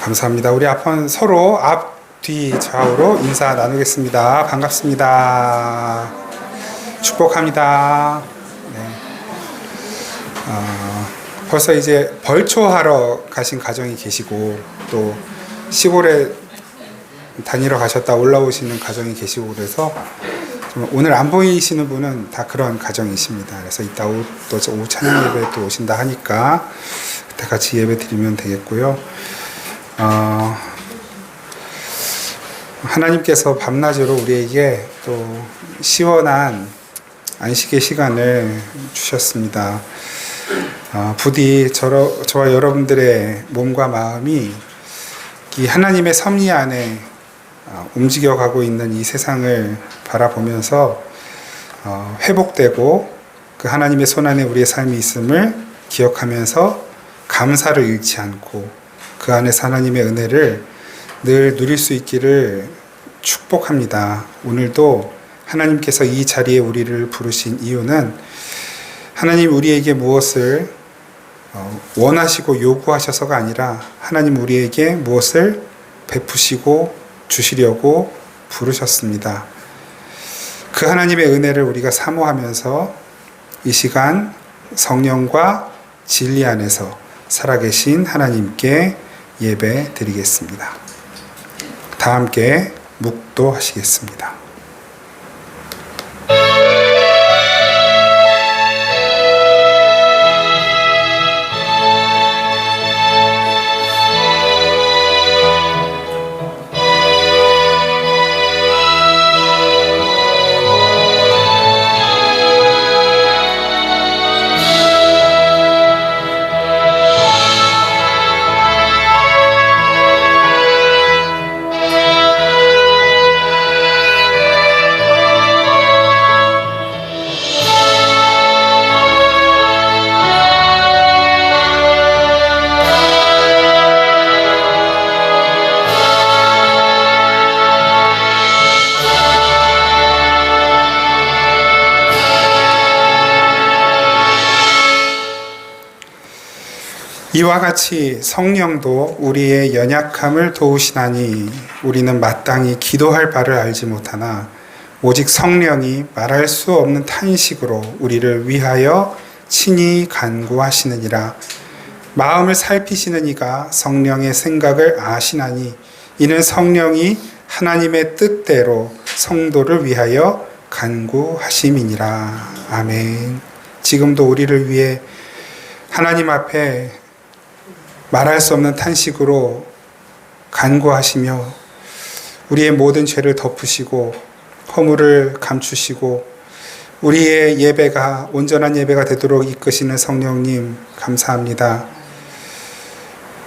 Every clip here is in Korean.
감사합니다. 우리 앞은 서로 앞, 뒤, 좌우로 인사 나누겠습니다. 반갑습니다. 축복합니다. 네. 벌써 이제 벌초하러 가신 가정이 계시고 또 시골에 다니러 가셨다 올라오시는 가정이 계시고 그래서 오늘 안 보이시는 분은 다 그런 가정이십니다. 그래서 이따 또 오후 찬양 예배 또 오신다 하니까 그때 같이 예배 드리면 되겠고요. 하나님께서 밤낮으로 우리에게 또 시원한 안식의 시간을 주셨습니다. 부디 저와 여러분들의 몸과 마음이 이 하나님의 섭리 안에 움직여가고 있는 이 세상을 바라보면서 회복되고 그 하나님의 손안에 우리의 삶이 있음을 기억하면서 감사를 잃지 않고 그 안에서 하나님의 은혜를 늘 누릴 수 있기를 축복합니다. 오늘도 하나님께서 이 자리에 우리를 부르신 이유는 하나님 우리에게 무엇을 원하시고 요구하셔서가 아니라 하나님 우리에게 무엇을 베푸시고 주시려고 부르셨습니다. 그 하나님의 은혜를 우리가 사모하면서 이 시간 성령과 진리 안에서 살아계신 하나님께 예배 드리겠습니다. 다 함께 묵도하시겠습니다. 이와 같이 성령도 우리의 연약함을 도우시나니 우리는 마땅히 기도할 바를 알지 못하나 오직 성령이 말할 수 없는 탄식으로 우리를 위하여 친히 간구하시느니라. 마음을 살피시는 이가 성령의 생각을 아시나니 이는 성령이 하나님의 뜻대로 성도를 위하여 간구하심이니라. 아멘. 지금도 우리를 위해 하나님 앞에 말할 수 없는 탄식으로 간구하시며 우리의 모든 죄를 덮으시고 허물을 감추시고 우리의 예배가 온전한 예배가 되도록 이끄시는 성령님 감사합니다.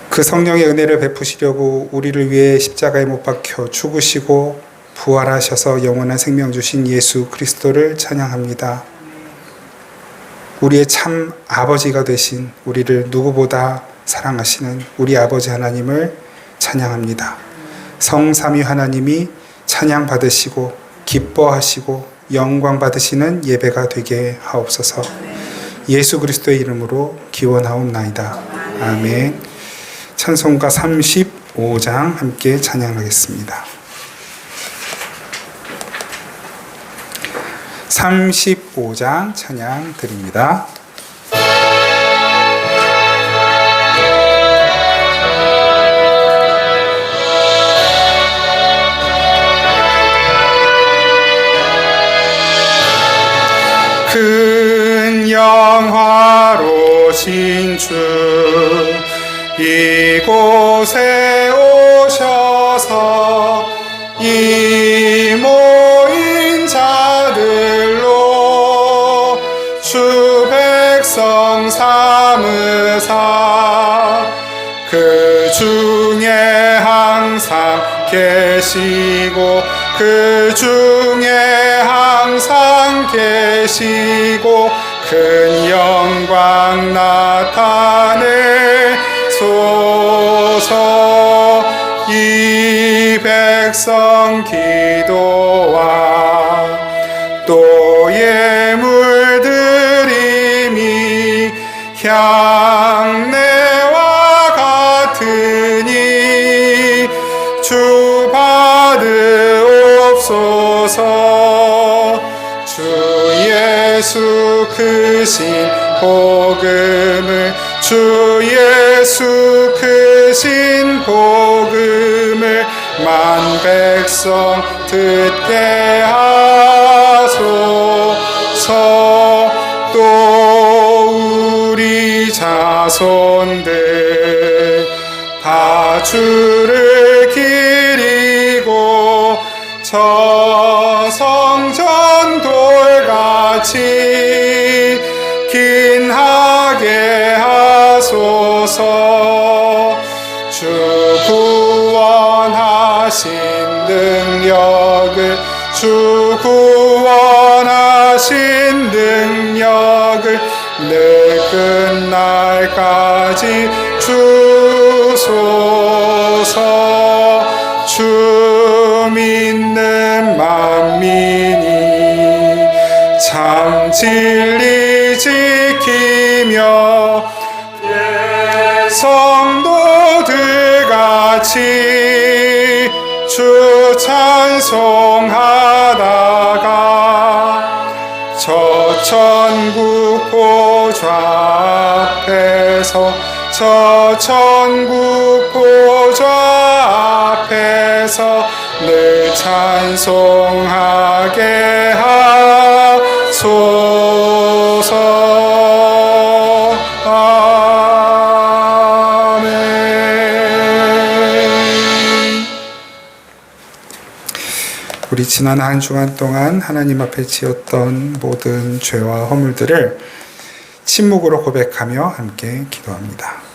그 성령의 은혜를 베푸시려고 우리를 위해 십자가에 못 박혀 죽으시고 부활하셔서 영원한 생명 주신 예수 그리스도를 찬양합니다. 우리의 참 아버지가 되신 우리를 누구보다 사랑하시는 우리 아버지 하나님을 찬양합니다. 성삼위 하나님이 찬양 받으시고 기뻐하시고 영광 받으시는 예배가 되게 하옵소서. 예수 그리스도의 이름으로 기원하옵나이다. 아멘. 찬송가 35장 함께 찬양하겠습니다. 35장 찬양 드립니다. 큰 영화로신 주 이곳에 오셔서 이 모인 자들로 주 백성 삼으사 그 중에 항상 계시고 그 중에 항상 계시고 큰 영광 나타내소서. 이 백성 기도와 또 예물 드림이 향내와 같으니 주 받으옵소서. 주 예수 크신 복음을, 주 예수 크신 복음을 만 백성 듣게 하소서. 또 우리 자손들 다 주를 기리고 저 성전 돌같이 긴하게 하소서. 주 구원하신 능력을, 주 구원하신 능력을 늘 끝날까지 주소서. 주 믿는 만민이 참 진리 지키며 성도들 같이 주 찬송하다가 저 천국 보좌 앞에서, 저 천국 보좌 앞에서 늘 찬송하게 하소서. 아멘. 우리 지난 한 주간 동안 하나님 앞에 지었던 모든 죄와 허물들을 침묵으로 고백하며 함께 기도합니다.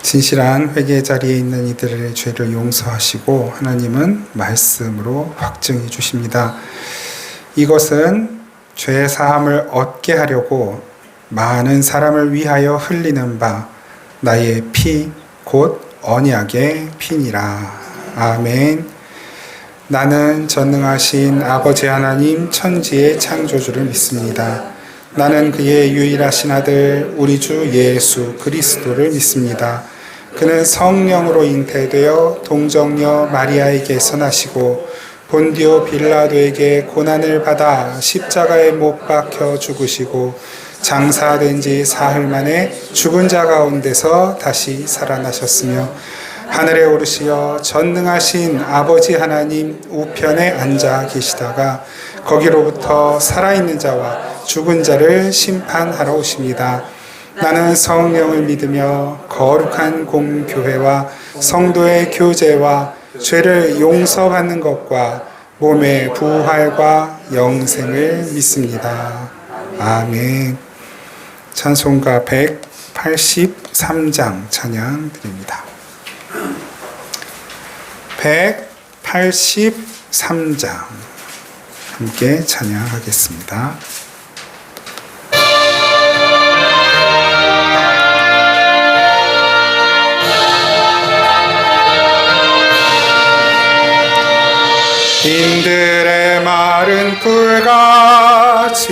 진실한 회개 자리에 있는 이들의 죄를 용서하시고 하나님은 말씀으로 확증해 주십니다. 이것은 죄 사함을 얻게 하려고 많은 사람을 위하여 흘리는 바 나의 피 곧 언약의 피니라. 아멘. 나는 전능하신 아버지 하나님 천지의 창조주를 믿습니다. 나는 그의 유일하신 아들 우리 주 예수 그리스도를 믿습니다. 그는 성령으로 잉태되어 동정녀 마리아에게서 나시고 본디오 빌라도에게 고난을 받아 십자가에 못 박혀 죽으시고 장사된 지 사흘 만에 죽은 자 가운데서 다시 살아나셨으며 하늘에 오르시어 전능하신 아버지 하나님 우편에 앉아 계시다가 거기로부터 살아있는 자와 죽은 자를 심판하러 오십니다. 나는 성령을 믿으며 거룩한 공교회와 성도의 교제와 죄를 용서받는 것과 몸의 부활과 영생을 믿습니다. 아멘. 찬송가 183장 찬양 드립니다. 183장 함께 찬양하겠습니다. 인들의 마른 불같이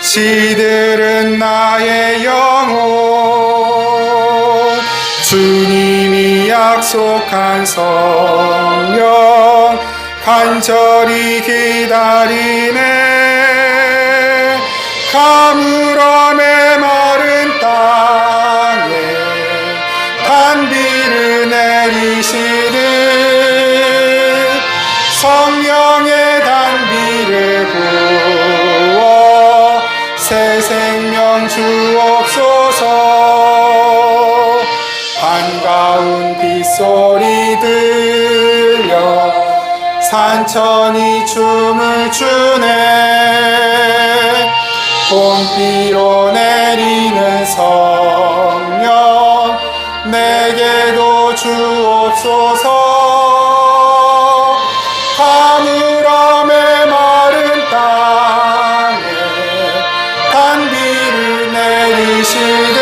시들은 나의 영혼 주님이 약속한 성령 간절히 기다리네. 가물어 메마른 땅 새 생명 주옵소서. 반가운 빗소리 들려 산천이 춤을 추네. 봄비로 내리는 성령 내게도 주옵소서. 가물함에 마른 땅에 단비를 내리시듯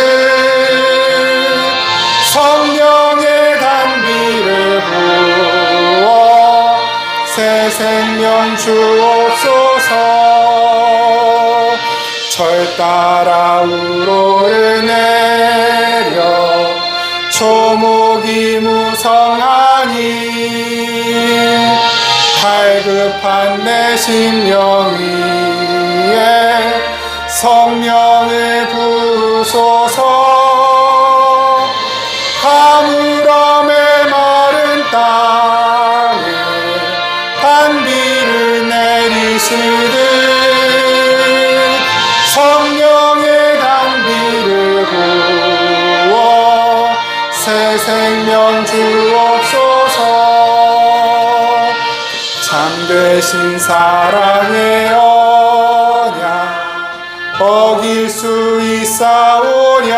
성령의 단비를 부어 새 생명 주옵소서. 절 따라 우러를 내려 초목이 무성하니 갈급한 내 심령 위에 성령을 부으소서. 가물함에 마른 땅에 단비를 내리시듯 성령의 단비를 부어 새 생명 주옵소서. 참되신 사랑의 언약 어길 수 있사오랴.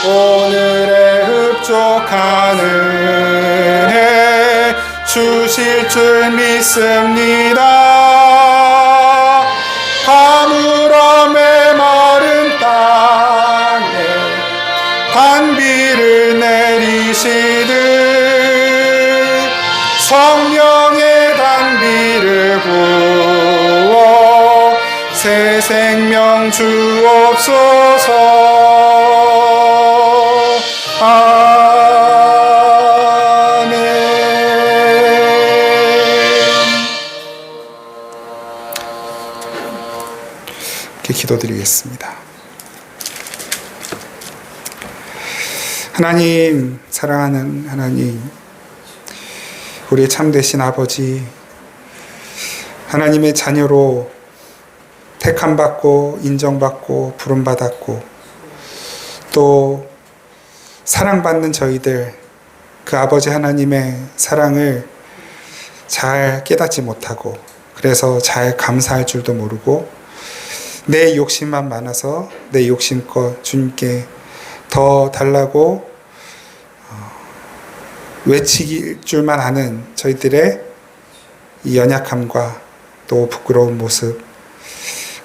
오늘의 흡족한 은혜 주실 줄 믿습니다. 가물함에 마른 땅에 단비를 내리시듯 성령의 단비를 부어 새 생명 주옵소서. 아멘. 이렇게 기도드리겠습니다. 하나님, 사랑하는 하나님, 우리의 참되신 아버지, 하나님의 자녀로 택함받고 인정받고 부름받았고 또 사랑받는 저희들, 그 아버지 하나님의 사랑을 잘 깨닫지 못하고 그래서 잘 감사할 줄도 모르고 내 욕심만 많아서 내 욕심껏 주님께 더 달라고 외칠 줄만 아는 저희들의 이 연약함과 또 부끄러운 모습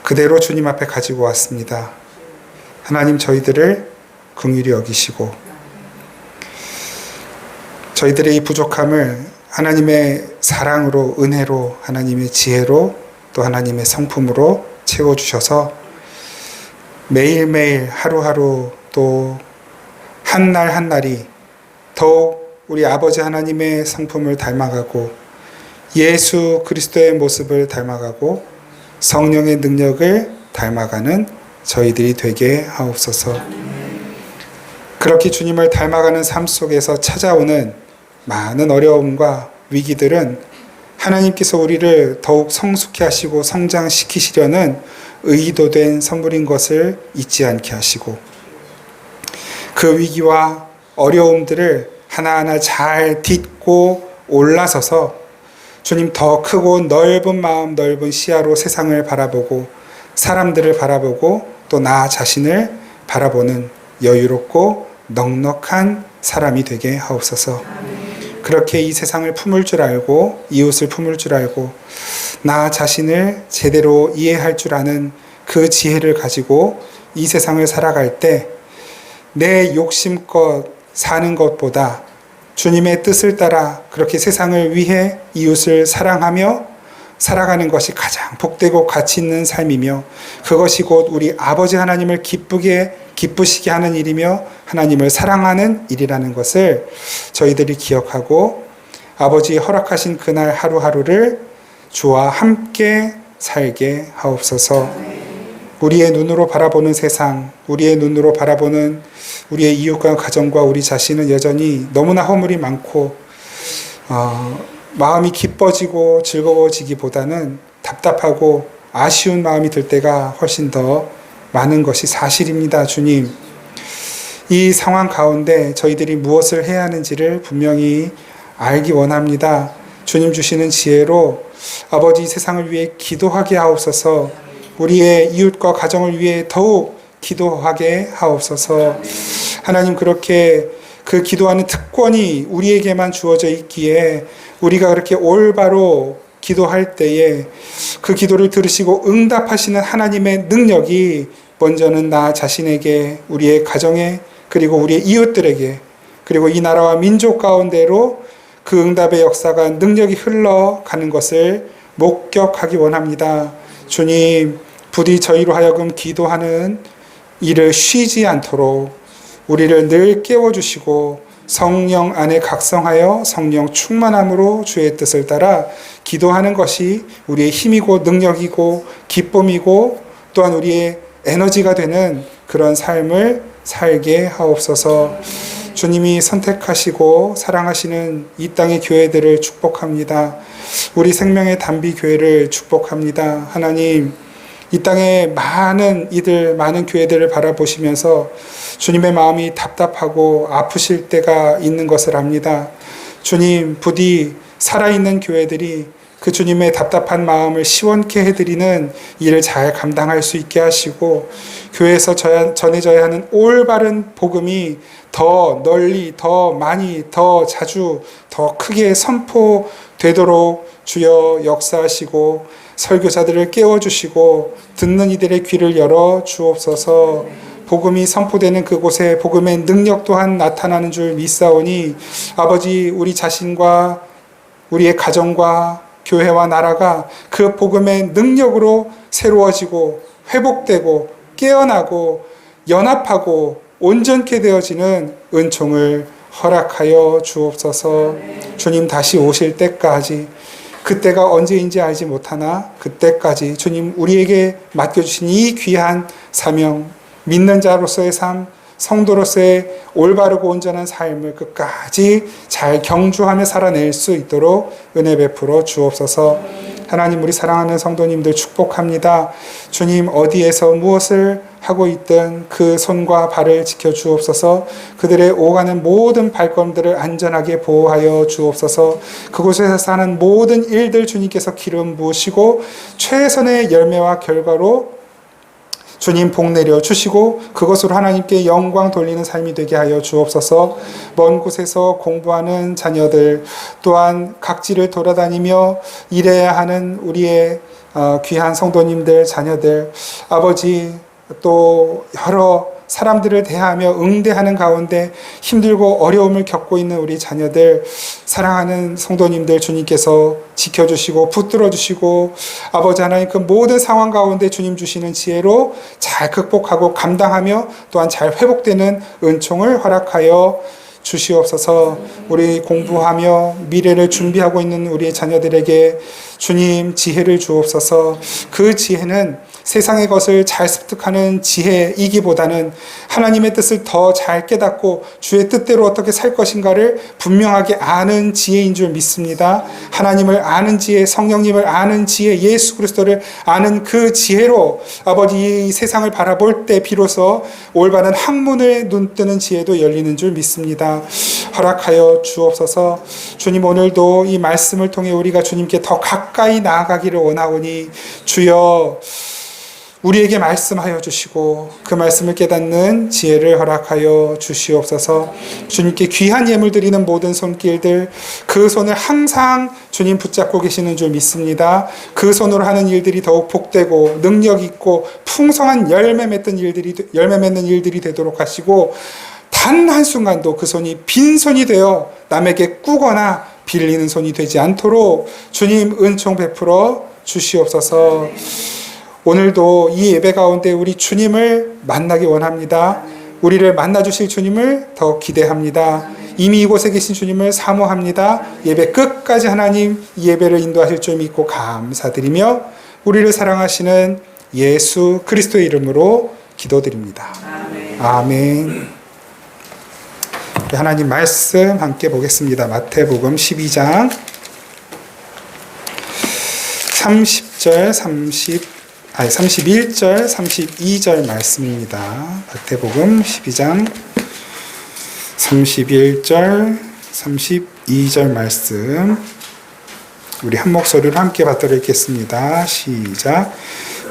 그대로 주님 앞에 가지고 왔습니다. 하나님, 저희들을 긍휼히 여기시고 저희들의 이 부족함을 하나님의 사랑으로, 은혜로, 하나님의 지혜로, 또 하나님의 성품으로 채워주셔서 매일매일 하루하루 또 한날 한날이 더욱 우리 아버지 하나님의 성품을 닮아가고 예수 그리스도의 모습을 닮아가고 성령의 능력을 닮아가는 저희들이 되게 하옵소서. 그렇게 주님을 닮아가는 삶 속에서 찾아오는 많은 어려움과 위기들은 하나님께서 우리를 더욱 성숙케 하시고 성장시키시려는 의도된 선물인 것을 잊지 않게 하시고 그 위기와 어려움들을 하나하나 잘 딛고 올라서서 주님 더 크고 넓은 마음, 넓은 시야로 세상을 바라보고 사람들을 바라보고 또 나 자신을 바라보는 여유롭고 넉넉한 사람이 되게 하옵소서. 그렇게 이 세상을 품을 줄 알고 이웃을 품을 줄 알고 나 자신을 제대로 이해할 줄 아는 그 지혜를 가지고 이 세상을 살아갈 때 내 욕심껏 사는 것보다 주님의 뜻을 따라 그렇게 세상을 위해 이웃을 사랑하며 살아가는 것이 가장 복되고 가치 있는 삶이며 그것이 곧 우리 아버지 하나님을 기쁘시게 하는 일이며 하나님을 사랑하는 일이라는 것을 저희들이 기억하고 아버지 허락하신 그날 하루하루를 주와 함께 살게 하옵소서. 우리의 눈으로 바라보는 세상, 우리의 눈으로 바라보는 우리의 이웃과 가정과 우리 자신은 여전히 너무나 허물이 많고 마음이 기뻐지고 즐거워지기보다는 답답하고 아쉬운 마음이 들 때가 훨씬 더 많은 것이 사실입니다. 주님, 이 상황 가운데 저희들이 무엇을 해야 하는지를 분명히 알기 원합니다. 주님 주시는 지혜로 아버지 세상을 위해 기도하게 하옵소서. 우리의 이웃과 가정을 위해 더욱 기도하게 하옵소서. 하나님, 그렇게 그 기도하는 특권이 우리에게만 주어져 있기에 우리가 그렇게 올바로 기도할 때에 그 기도를 들으시고 응답하시는 하나님의 능력이 먼저는 나 자신에게, 우리의 가정에, 그리고 우리의 이웃들에게, 그리고 이 나라와 민족 가운데로 그 응답의 역사가 능력이 흘러가는 것을 목격하기 원합니다. 주님, 부디 저희로 하여금 기도하는 일을 쉬지 않도록 우리를 늘 깨워주시고 성령 안에 각성하여 성령 충만함으로 주의 뜻을 따라 기도하는 것이 우리의 힘이고 능력이고 기쁨이고 또한 우리의 에너지가 되는 그런 삶을 살게 하옵소서. 주님이 선택하시고 사랑하시는 이 땅의 교회들을 축복합니다. 우리 생명의 단비 교회를 축복합니다. 하나님, 이 땅에 많은 교회들을 바라보시면서 주님의 마음이 답답하고 아프실 때가 있는 것을 압니다. 주님, 부디 살아있는 교회들이 그 주님의 답답한 마음을 시원케 해드리는 일을 잘 감당할 수 있게 하시고, 교회에서 전해져야 하는 올바른 복음이 더 널리, 더 많이, 더 자주, 더 크게 선포되도록 주여 역사하시고 설교자들을 깨워주시고 듣는 이들의 귀를 열어 주옵소서. 복음이 선포되는 그곳에 복음의 능력 또한 나타나는 줄 믿사오니 아버지, 우리 자신과 우리의 가정과 교회와 나라가 그 복음의 능력으로 새로워지고 회복되고 깨어나고 연합하고 온전케 되어지는 은총을 허락하여 주옵소서. 주님 다시 오실 때까지, 그때가 언제인지 알지 못하나 그때까지 주님 우리에게 맡겨주신 이 귀한 사명, 믿는 자로서의 삶, 성도로서의 올바르고 온전한 삶을 끝까지 잘 경주하며 살아낼 수 있도록 은혜 베풀어 주옵소서. 하나님, 우리 사랑하는 성도님들 축복합니다. 주님, 어디에서 무엇을 하고 있든 그 손과 발을 지켜 주옵소서. 그들의 오가는 모든 발걸음들을 안전하게 보호하여 주옵소서. 그곳에서 사는 모든 일들 주님께서 기름 부으시고 최선의 열매와 결과로 주님 복 내려 주시고 그것으로 하나님께 영광 돌리는 삶이 되게 하여 주옵소서. 먼 곳에서 공부하는 자녀들, 또한 각지를 돌아다니며 일해야 하는 우리의 귀한 성도님들, 자녀들, 아버지, 또 여러 사람들을 대하며 응대하는 가운데 힘들고 어려움을 겪고 있는 우리 자녀들, 사랑하는 성도님들 주님께서 지켜주시고 붙들어 주시고 아버지 하나님, 그 모든 상황 가운데 주님 주시는 지혜로 잘 극복하고 감당하며 또한 잘 회복되는 은총을 허락하여 주시옵소서. 우리 공부하며 미래를 준비하고 있는 우리의 자녀들에게 주님 지혜를 주옵소서. 그 지혜는 세상의 것을 잘 습득하는 지혜이기보다는 하나님의 뜻을 더 잘 깨닫고 주의 뜻대로 어떻게 살 것인가를 분명하게 아는 지혜인 줄 믿습니다. 하나님을 아는 지혜, 성령님을 아는 지혜, 예수 그리스도를 아는 그 지혜로 아버지 이 세상을 바라볼 때 비로소 올바른 학문을 눈뜨는 지혜도 열리는 줄 믿습니다. 허락하여 주옵소서. 주님, 오늘도 이 말씀을 통해 우리가 주님께 더 가까이 나아가기를 원하오니 주여 우리에게 말씀하여 주시고 그 말씀을 깨닫는 지혜를 허락하여 주시옵소서. 주님께 귀한 예물 드리는 모든 손길들, 그 손을 항상 주님 붙잡고 계시는 줄 믿습니다. 그 손으로 하는 일들이 더욱 복되고 능력 있고 풍성한 열매 맺는 일들이 되도록 하시고 단 한순간도 그 손이 빈손이 되어 남에게 꾸거나 빌리는 손이 되지 않도록 주님 은총 베풀어 주시옵소서. 오늘도 이 예배 가운데 우리 주님을 만나기 원합니다. 우리를 만나주실 주님을 더 기대합니다. 이미 이곳에 계신 주님을 사모합니다. 예배 끝까지 하나님 이 예배를 인도하실 줄 믿고 감사드리며 우리를 사랑하시는 예수 그리스도의 이름으로 기도드립니다. 아멘. 하나님 말씀 함께 보겠습니다. 마태복음 12장 30절 31절, 32절 말씀입니다. 마태복음 12장 31절, 32절 말씀. 우리 한 목소리로 함께 받들어 읽겠습니다. 시작.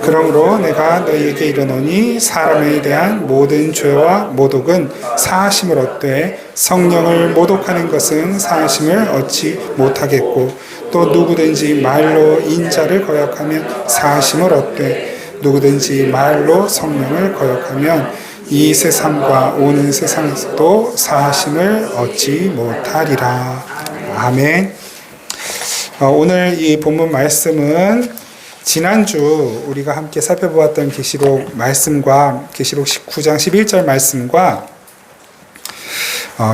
그러므로 내가 너희에게 이르노니 사람에 대한 모든 죄와 모독은 사하심을 얻되 성령을 모독하는 것은 사하심을 얻지 못하겠고 또 누구든지 말로 인자를 거역하면 사하심을 얻되 누구든지 말로 성령을 거역하면 이 세상과 오는 세상에서도 사하심을 얻지 못하리라. 아멘. 오늘 이 본문 말씀은 지난주 우리가 함께 살펴보았던 계시록 말씀과 계시록 19장 11절 말씀과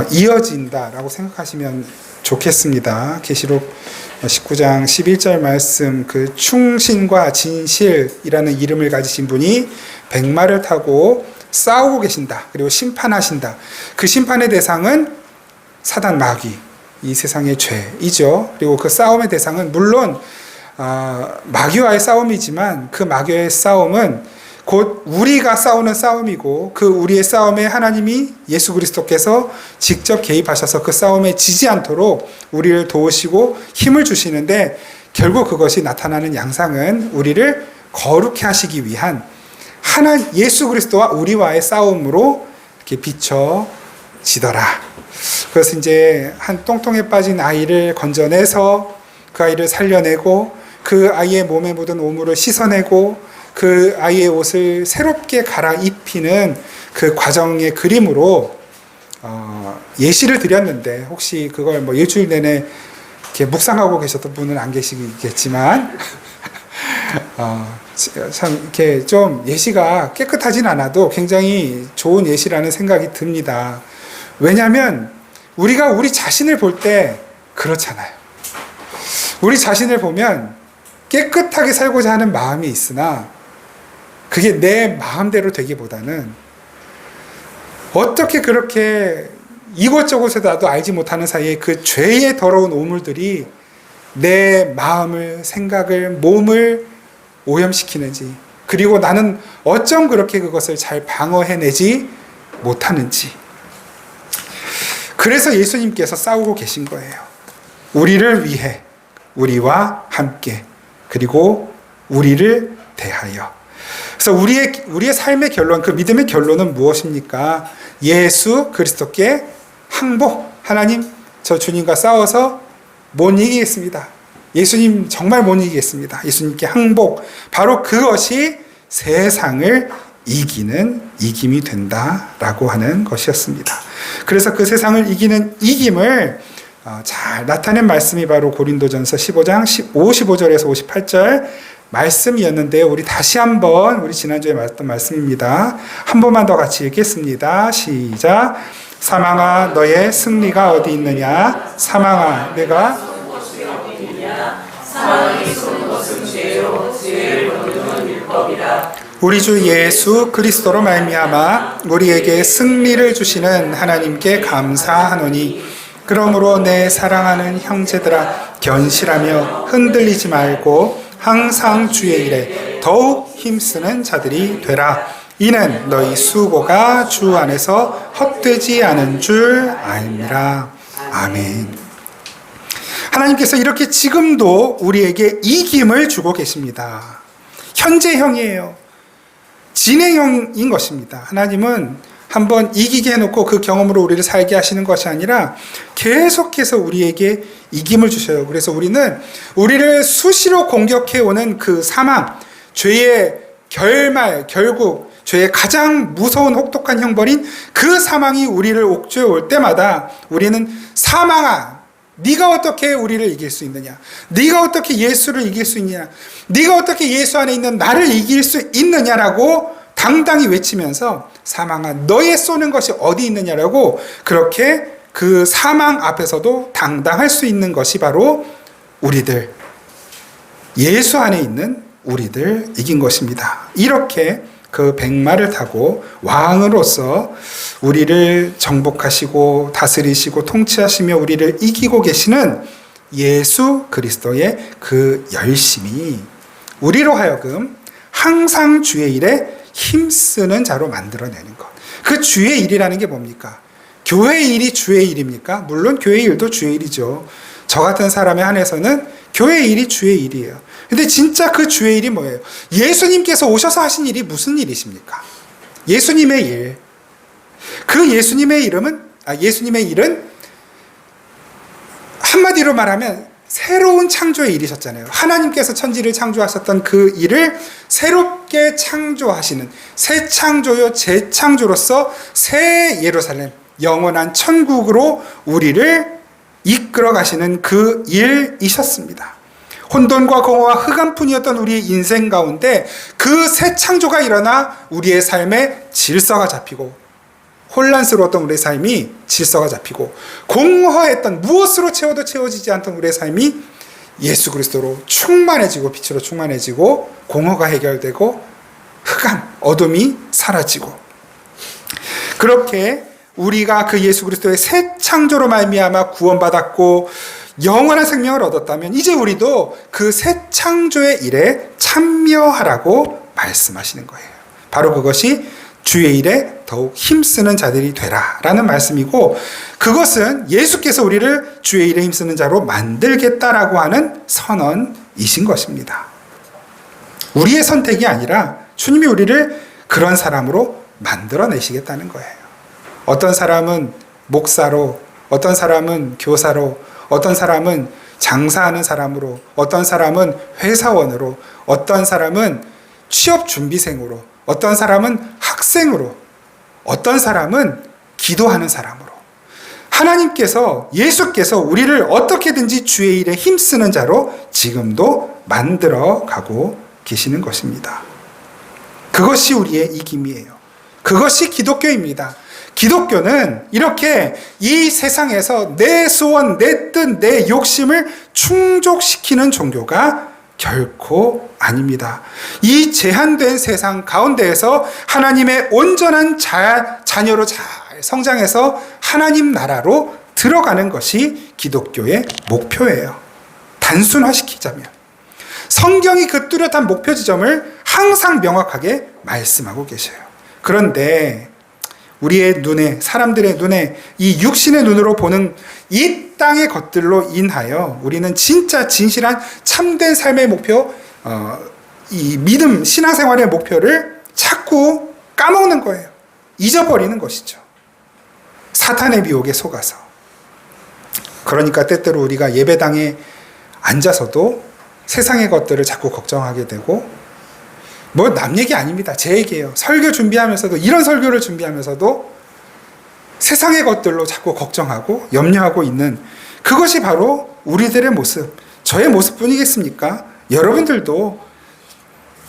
이어진다라고 생각하시면 좋겠습니다. 계시록 19장 11절 말씀, 그 충신과 진실이라는 이름을 가지신 분이 백마를 타고 싸우고 계신다. 그리고 심판하신다. 그 심판의 대상은 사단 마귀, 이 세상의 죄이죠. 그리고 그 싸움의 대상은 물론 마귀와의 싸움이지만 그 마귀와의 싸움은 곧 우리가 싸우는 싸움이고 그 우리의 싸움에 하나님이 예수 그리스도께서 직접 개입하셔서 그 싸움에 지지 않도록 우리를 도우시고 힘을 주시는데 결국 그것이 나타나는 양상은 우리를 거룩해 하시기 위한 예수 그리스도와 우리와의 싸움으로 이렇게 비춰지더라. 그래서 이제 한 똥통에 빠진 아이를 건져내서 그 아이를 살려내고 그 아이의 몸에 묻은 오물을 씻어내고 그 아이의 옷을 새롭게 갈아입히는 그 과정의 그림으로 예시를 드렸는데 혹시 그걸 뭐 일주일 내내 이렇게 묵상하고 계셨던 분은 안 계시겠지만 참 이렇게 좀 예시가 깨끗하진 않아도 굉장히 좋은 예시라는 생각이 듭니다. 왜냐하면 우리가 우리 자신을 볼 때 그렇잖아요. 우리 자신을 보면 깨끗하게 살고자 하는 마음이 있으나 그게 내 마음대로 되기보다는 어떻게 그렇게 이곳저곳에서 나도 알지 못하는 사이에 그 죄의 더러운 오물들이 내 마음을, 생각을, 몸을 오염시키는지, 그리고 나는 어쩜 그렇게 그것을 잘 방어해내지 못하는지. 그래서 예수님께서 싸우고 계신 거예요. 우리를 위해, 우리와 함께, 그리고 우리를 대하여. 그래서 우리의 삶의 결론, 그 믿음의 결론은 무엇입니까? 예수 그리스도께 항복. 하나님, 저 주님과 싸워서 못 이기겠습니다. 예수님 정말 못 이기겠습니다. 예수님께 항복. 바로 그것이 세상을 이기는 이김이 된다라고 하는 것이었습니다. 그래서 그 세상을 이기는 이김을 잘 나타낸 말씀이 바로 고린도전서 15장 55절에서 58절 말씀이었는데요. 우리 다시 한번 우리 지난주에 말했던 말씀입니다. 한 번만 더 같이 읽겠습니다. 시작. 사망아 너의 승리가 어디 있느냐? 사망아 내가 사망이 쏘는 것은 죄요 죄를 거두는 율법이라. 우리 주 예수 그리스도로 말미암아 우리에게 승리를 주시는 하나님께 감사하노니 그러므로 내 사랑하는 형제들아 견실하며 흔들리지 말고 항상 주의 일에 더욱 힘쓰는 자들이 되라. 이는 너희 수고가 주 안에서 헛되지 않은 줄 알미라. 아멘. 하나님께서 이렇게 지금도 우리에게 이김을 주고 계십니다. 현재형이에요. 진행형인 것입니다. 하나님은 한번 이기게 해놓고 그 경험으로 우리를 살게 하시는 것이 아니라 계속해서 우리에게 이김을 주셔요. 그래서 우리는 우리를 수시로 공격해오는 그 사망, 죄의 결말, 결국 죄의 가장 무서운 혹독한 형벌인 그 사망이 우리를 옥죄어 올 때마다 우리는 사망아, 네가 어떻게 우리를 이길 수 있느냐? 네가 어떻게 예수를 이길 수 있느냐? 네가 어떻게 예수 안에 있는 나를 이길 수 있느냐라고 당당히 외치면서 사망아 너의 쏘는 것이 어디 있느냐라고 그렇게 그 사망 앞에서도 당당할 수 있는 것이 바로 우리들, 예수 안에 있는 우리들 이긴 것입니다. 이렇게 그 백마를 타고 왕으로서 우리를 정복하시고 다스리시고 통치하시며 우리를 이기고 계시는 예수 그리스도의 그 열심이 우리로 하여금 항상 주의 일에 힘쓰는 자로 만들어내는 것. 그 주의 일이라는 게 뭡니까? 교회 일이 주의 일입니까? 물론 교회 일도 주의 일이죠. 저 같은 사람에 한해서는 교회 일이 주의 일이에요. 근데 진짜 그 주의 일이 뭐예요? 예수님께서 오셔서 하신 일이 무슨 일이십니까? 예수님의 일. 그 예수님의 일은 한마디로 말하면 새로운 창조의 일이셨잖아요. 하나님께서 천지를 창조하셨던 그 일을 새롭게 창조하시는 새 창조요 재창조로서 새 예루살렘, 영원한 천국으로 우리를 이끌어 가시는 그 일이셨습니다. 혼돈과 공허와 흑암뿐이었던 우리의 인생 가운데 그 새 창조가 일어나 우리의 삶에 질서가 잡히고, 혼란스러웠던 우리의 삶이 질서가 잡히고, 공허했던 무엇으로 채워도 채워지지 않던 우리의 삶이 예수 그리스도로 충만해지고, 빛으로 충만해지고, 공허가 해결되고, 흑암, 어둠이 사라지고, 그렇게 우리가 그 예수 그리스도의 새 창조로 말미암아 구원받았고 영원한 생명을 얻었다면 이제 우리도 그 새 창조의 일에 참여하라고 말씀하시는 거예요. 바로 그것이 주의 일에 더욱 힘쓰는 자들이 되라 라는 말씀이고, 그것은 예수께서 우리를 주의 일에 힘쓰는 자로 만들겠다라고 하는 선언이신 것입니다. 우리의 선택이 아니라 주님이 우리를 그런 사람으로 만들어내시겠다는 거예요. 어떤 사람은 목사로, 어떤 사람은 교사로, 어떤 사람은 장사하는 사람으로, 어떤 사람은 회사원으로, 어떤 사람은 취업준비생으로, 어떤 사람은 학생으로, 어떤 사람은 기도하는 사람으로, 하나님께서, 예수께서 우리를 어떻게든지 주의 일에 힘쓰는 자로 지금도 만들어 가고 계시는 것입니다. 그것이 우리의 이김이에요. 그것이 기독교입니다. 기독교는 이렇게 이 세상에서 내 소원, 내 뜻, 내 욕심을 충족시키는 종교가 결코 아닙니다. 이 제한된 세상 가운데에서 하나님의 온전한 자녀로 잘 성장해서 하나님 나라로 들어가는 것이 기독교의 목표예요. 단순화시키자면 성경이 그 뚜렷한 목표 지점을 항상 명확하게 말씀하고 계셔요. 그런데 우리의 눈에, 사람들의 눈에, 이 육신의 눈으로 보는 이 땅의 것들로 인하여 우리는 진짜 진실한 참된 삶의 목표, 이 믿음, 신앙생활의 목표를 자꾸 까먹는 거예요. 잊어버리는 것이죠. 사탄의 미혹에 속아서. 그러니까 때때로 우리가 예배당에 앉아서도 세상의 것들을 자꾸 걱정하게 되고, 뭐 남 얘기 아닙니다. 제 얘기예요. 설교 준비하면서도, 이런 설교를 준비하면서도 세상의 것들로 자꾸 걱정하고 염려하고 있는, 그것이 바로 우리들의 모습, 저의 모습뿐이겠습니까? 여러분들도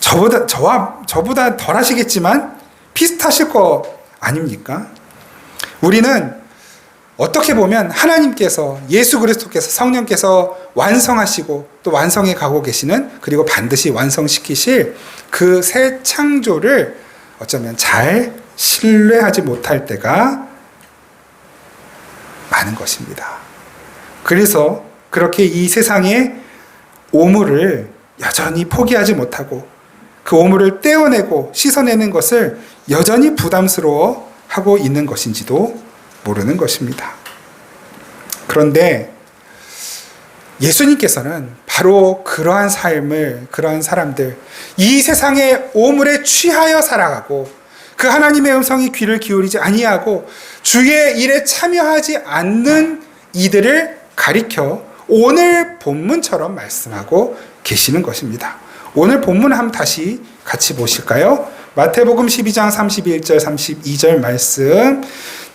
저보다 덜 하시겠지만 비슷하실 거 아닙니까? 우리는 어떻게 보면 하나님께서, 예수 그리스도께서, 성령께서 완성하시고 또 완성해 가고 계시는, 그리고 반드시 완성시키실 그 새 창조를 어쩌면 잘 신뢰하지 못할 때가 많은 것입니다. 그래서 그렇게 이 세상의 오물을 여전히 포기하지 못하고 그 오물을 떼어내고 씻어내는 것을 여전히 부담스러워하고 있는 것인지도 모르는 것입니다. 그런데 예수님께서는 바로 그러한 삶을, 그러한 사람들, 이 세상의 오물에 취하여 살아가고 그 하나님의 음성이 귀를 기울이지 아니하고 주의 일에 참여하지 않는 이들을 가리켜 오늘 본문처럼 말씀하고 계시는 것입니다. 오늘 본문 한번 다시 같이 보실까요? 마태복음 12장 31절 32절 말씀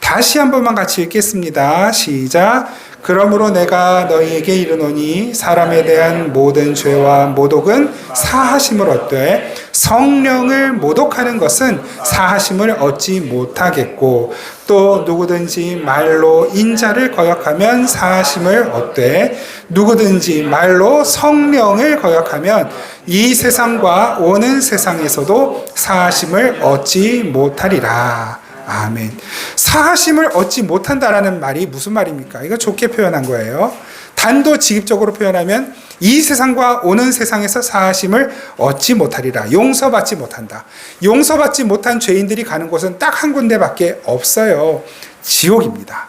다시 한 번만 같이 읽겠습니다. 시작. 그러므로 내가 너희에게 이르노니 사람에 대한 모든 죄와 모독은 사하심을 얻되 성령을 모독하는 것은 사하심을 얻지 못하겠고, 또 누구든지 말로 인자를 거역하면 사하심을 얻되 누구든지 말로 성령을 거역하면 이 세상과 오는 세상에서도 사하심을 얻지 못하리라. 아멘. 사하심을 얻지 못한다라는 말이 무슨 말입니까? 이거 좋게 표현한 거예요. 단도직입적으로 표현하면 이 세상과 오는 세상에서 사하심을 얻지 못하리라. 용서받지 못한다. 용서받지 못한 죄인들이 가는 곳은 딱 한 군데밖에 없어요. 지옥입니다.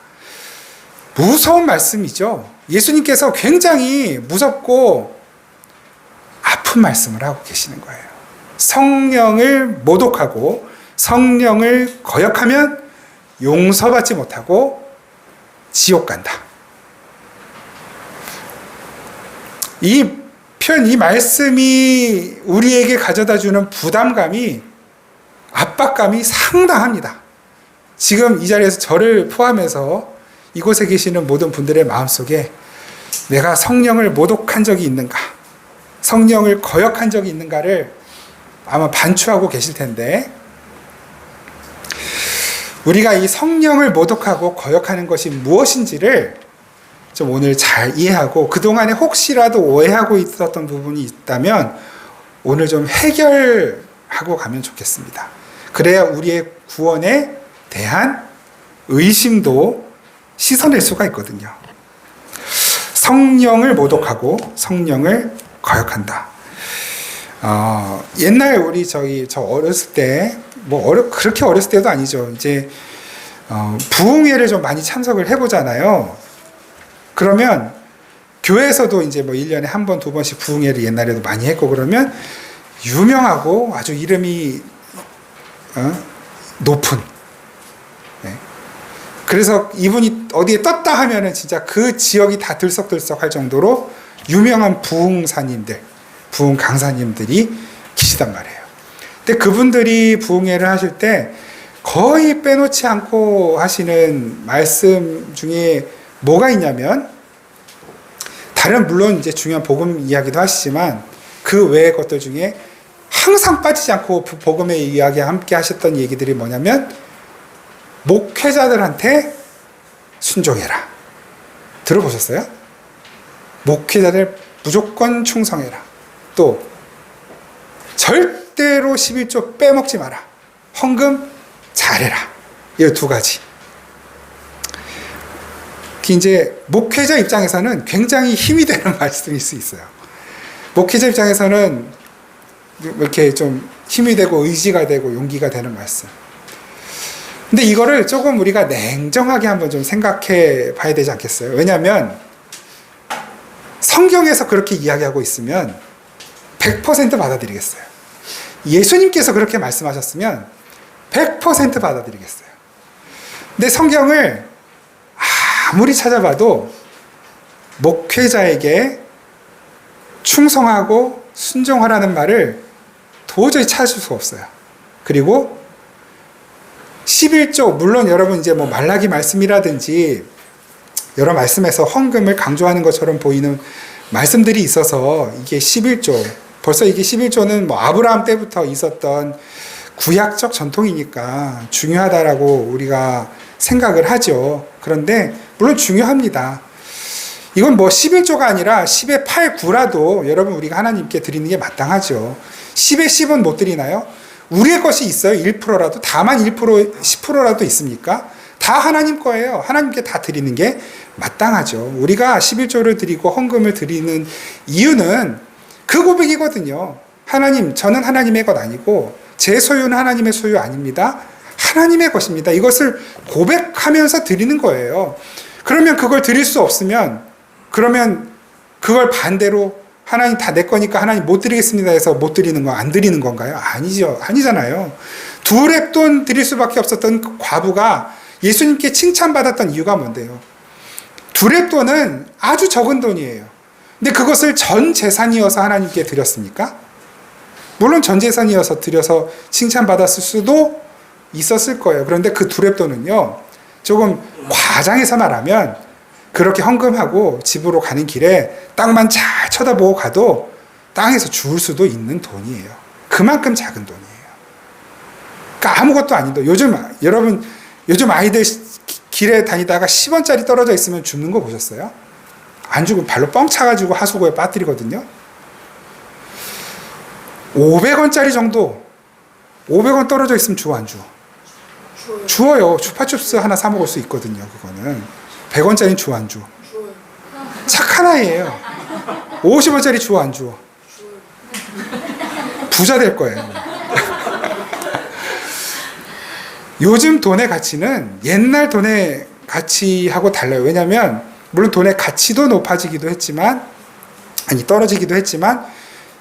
무서운 말씀이죠. 예수님께서 굉장히 무섭고 아픈 말씀을 하고 계시는 거예요. 성령을 모독하고 성령을 거역하면 용서받지 못하고 지옥 간다. 이 표현, 이 말씀이 우리에게 가져다 주는 부담감이, 압박감이 상당합니다. 지금 이 자리에서 저를 포함해서 이곳에 계시는 모든 분들의 마음속에 내가 성령을 모독한 적이 있는가, 성령을 거역한 적이 있는가를 아마 반추하고 계실 텐데, 우리가 이 성령을 모독하고 거역하는 것이 무엇인지를 좀 오늘 잘 이해하고, 그동안에 혹시라도 오해하고 있었던 부분이 있다면 오늘 좀 해결하고 가면 좋겠습니다. 그래야 우리의 구원에 대한 의심도 씻어낼 수가 있거든요. 성령을 모독하고 성령을 거역한다. 옛날 우리 저 어렸을 때, 그렇게 어렸을 때도 아니죠. 이제 부흥회를 좀 많이 참석을 해보잖아요. 그러면 교회에서도 이제 1년에 한 번, 두 번씩 부흥회를 옛날에도 많이 했고, 그러면 유명하고 아주 이름이 높은, 네. 그래서 이분이 어디에 떴다 하면은 진짜 그 지역이 다 들썩들썩 할 정도로 유명한 부흥사님들, 부흥 강사님들이 계시단 말이에요. 근데 그분들이 부흥회를 하실 때 거의 빼놓지 않고 하시는 말씀 중에 뭐가 있냐면, 다른 물론 이제 중요한 복음 이야기도 하시지만 그 외의 것들 중에 항상 빠지지 않고 복음의 이야기와 함께 하셨던 얘기들이 뭐냐면, 목회자들한테 순종해라. 들어보셨어요? 목회자들 무조건 충성해라. 또 절대로 11조 빼먹지 마라. 헌금 잘해라. 이 두 가지. 이제 목회자 입장에서는 굉장히 힘이 되는 말씀일 수 있어요. 목회자 입장에서는 이렇게 좀 힘이 되고 의지가 되고 용기가 되는 말씀. 근데 이거를 조금 우리가 냉정하게 한번 좀 생각해 봐야 되지 않겠어요? 왜냐하면 성경에서 그렇게 이야기하고 있으면 100% 받아들이겠어요. 예수님께서 그렇게 말씀하셨으면 100% 받아들이겠어요. 근데 성경을 아무리 찾아봐도 목회자에게 충성하고 순종하라는 말을 도저히 찾을 수 없어요. 그리고 11조, 물론 여러분 이제 말라기 말씀이라든지 여러 말씀에서 헌금을 강조하는 것처럼 보이는 말씀들이 있어서 이게 11조, 벌써 이게 11조는 아브라함 때부터 있었던 구약적 전통이니까 중요하다라고 우리가 생각을 하죠. 그런데 물론 중요합니다. 이건 11조가 아니라 10의 8, 9라도 여러분 우리가 하나님께 드리는 게 마땅하죠. 10의 10은 못 드리나요? 우리의 것이 있어요. 1%라도. 다만 1%, 10%라도 있습니까? 다 하나님 거예요. 하나님께 다 드리는 게 마땅하죠. 우리가 11조를 드리고 헌금을 드리는 이유는 그 고백이거든요. 하나님, 저는 하나님의 것 아니고 제 소유는 하나님의 소유 아닙니다. 하나님의 것입니다. 이것을 고백하면서 드리는 거예요. 그러면 그걸 드릴 수 없으면, 그러면 그걸 반대로 하나님 다 내 거니까 하나님 못 드리겠습니다 해서 못 드리는 거, 안 드리는 건가요? 아니죠. 아니잖아요. 두 렙돈 드릴 수밖에 없었던 그 과부가 예수님께 칭찬받았던 이유가 뭔데요? 두 렙돈은 아주 적은 돈이에요. 근데 그것을 전 재산이어서 하나님께 드렸습니까? 물론 전 재산이어서 드려서 칭찬받았을 수도 있었을 거예요. 그런데 그 두 렙돈은요, 조금 과장해서 말하면 그렇게 헌금하고 집으로 가는 길에 땅만 잘 쳐다보고 가도 땅에서 주울 수도 있는 돈이에요. 그만큼 작은 돈이에요. 그러니까 아무것도 아닌 돈. 여러분, 요즘 아이들 길에 다니다가 10원짜리 떨어져 있으면 줍는 거 보셨어요? 안 주고 발로 뻥 차가지고 하수구에 빠뜨리거든요. 500원짜리 정도, 500원 떨어져 있으면 주어 안 주어? 주어요. chupachups 하나 사 먹을 수 있거든요. 그거는 100원짜리는 주어 안 줘? 착한 아이예요. 50원짜리 주워 안 주워? 부자 될 거예요. 요즘 돈의 가치는 옛날 돈의 가치하고 달라요. 왜냐하면 물론 돈의 가치도 높아지기도 했지만 떨어지기도 했지만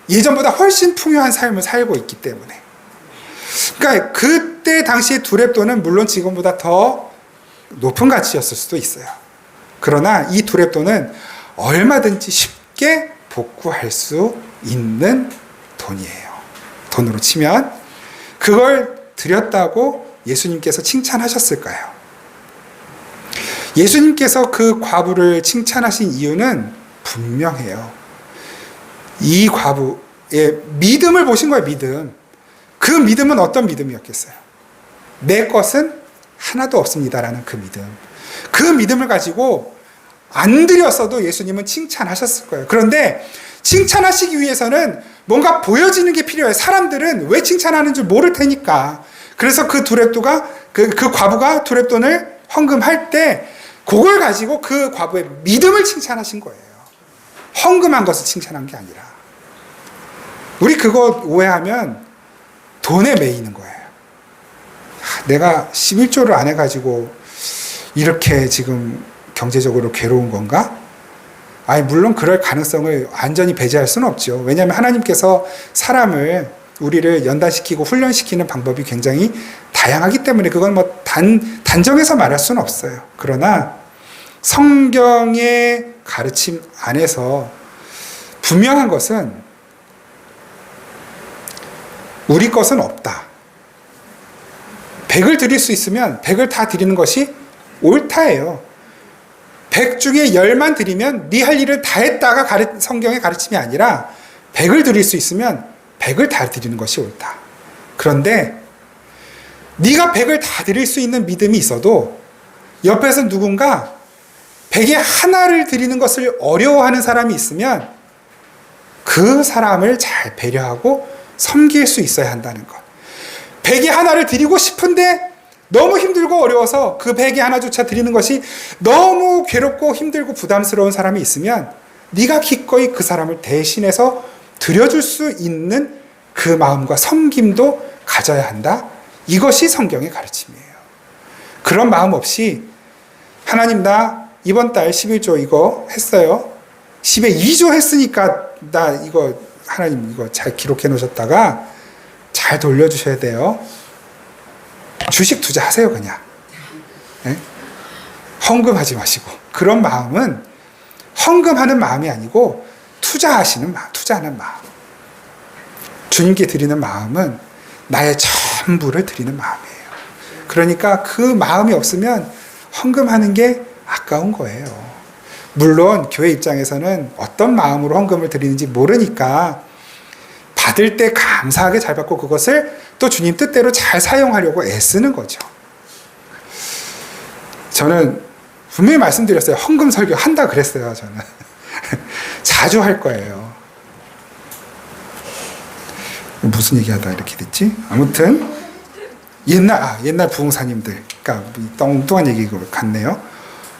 예전보다 훨씬 풍요한 삶을 살고 있기 때문에. 그러니까 그때 당시의 두렙돈은 물론 지금보다 더 높은 가치였을 수도 있어요. 그러나 이 두렙돈은 얼마든지 쉽게 복구할 수 있는 돈이에요. 돈으로 치면. 그걸 드렸다고 예수님께서 칭찬하셨을까요? 예수님께서 그 과부를 칭찬하신 이유는 분명해요. 이 과부의 믿음을 보신 거예요. 믿음. 그 믿음은 어떤 믿음이었겠어요? 내 것은 하나도 없습니다라는 그 믿음. 그 믿음을 가지고 안 드렸어도 예수님은 칭찬하셨을 거예요. 그런데 칭찬하시기 위해서는 뭔가 보여지는 게 필요해요. 사람들은 왜 칭찬하는 줄 모를 테니까. 그래서 그 두렙도가 그 과부가 두렙돈을 헌금할 때 그걸 가지고 그 과부의 믿음을 칭찬하신 거예요. 헌금한 것을 칭찬한 게 아니라. 우리 그거 오해하면 돈에 매이는 거예요. 내가 11조를 안 해가지고 이렇게 지금 경제적으로 괴로운 건가? 아니, 물론 그럴 가능성을 완전히 배제할 수는 없죠. 왜냐하면 하나님께서 우리를 연단시키고 훈련시키는 방법이 굉장히 다양하기 때문에 그건 뭐 단정해서 말할 수는 없어요. 그러나 성경의 가르침 안에서 분명한 것은 우리 것은 없다. 100을 드릴 수 있으면 100을 다 드리는 것이 옳다예요. 100 중에 10만 드리면 네 할 일을 다 했다가 성경의 가르침이 아니라 100을 드릴 수 있으면 100을 다 드리는 것이 옳다. 그런데 네가 100을 다 드릴 수 있는 믿음이 있어도 옆에서 누군가 100에 하나를 드리는 것을 어려워하는 사람이 있으면 그 사람을 잘 배려하고 섬길 수 있어야 한다는 것. 100에 하나를 드리고 싶은데 너무 힘들고 어려워서 그 100에 하나조차 드리는 것이 너무 괴롭고 힘들고 부담스러운 사람이 있으면 네가 기꺼이 그 사람을 대신해서 드려줄 수 있는 그 마음과 섬김도 가져야 한다. 이것이 성경의 가르침이에요. 그런 마음 없이 하나님 나 이번 달 11조 이거 했어요. 10에 2조 했으니까 나 이거 하나님 이거 잘 기록해 놓으셨다가 잘 돌려주셔야 돼요. 주식 투자하세요 그냥. 네? 헌금하지 마시고. 그런 마음은 헌금하는 마음이 아니고 투자하는 마음. 주님께 드리는 마음은 나의 전부를 드리는 마음이에요. 그러니까 그 마음이 없으면 헌금하는 게 아까운 거예요. 물론 교회 입장에서는 어떤 마음으로 헌금을 드리는지 모르니까 받을 때 감사하게 잘 받고 그것을 또 주님 뜻대로 잘 사용하려고 애쓰는 거죠. 저는 분명히 말씀드렸어요. 헌금 설교 한다 그랬어요. 저는 자주 할 거예요. 무슨 얘기하다 이렇게 됐지? 아무튼 옛날 부흥사님들, 그러니까 엉뚱한 얘기 같네요.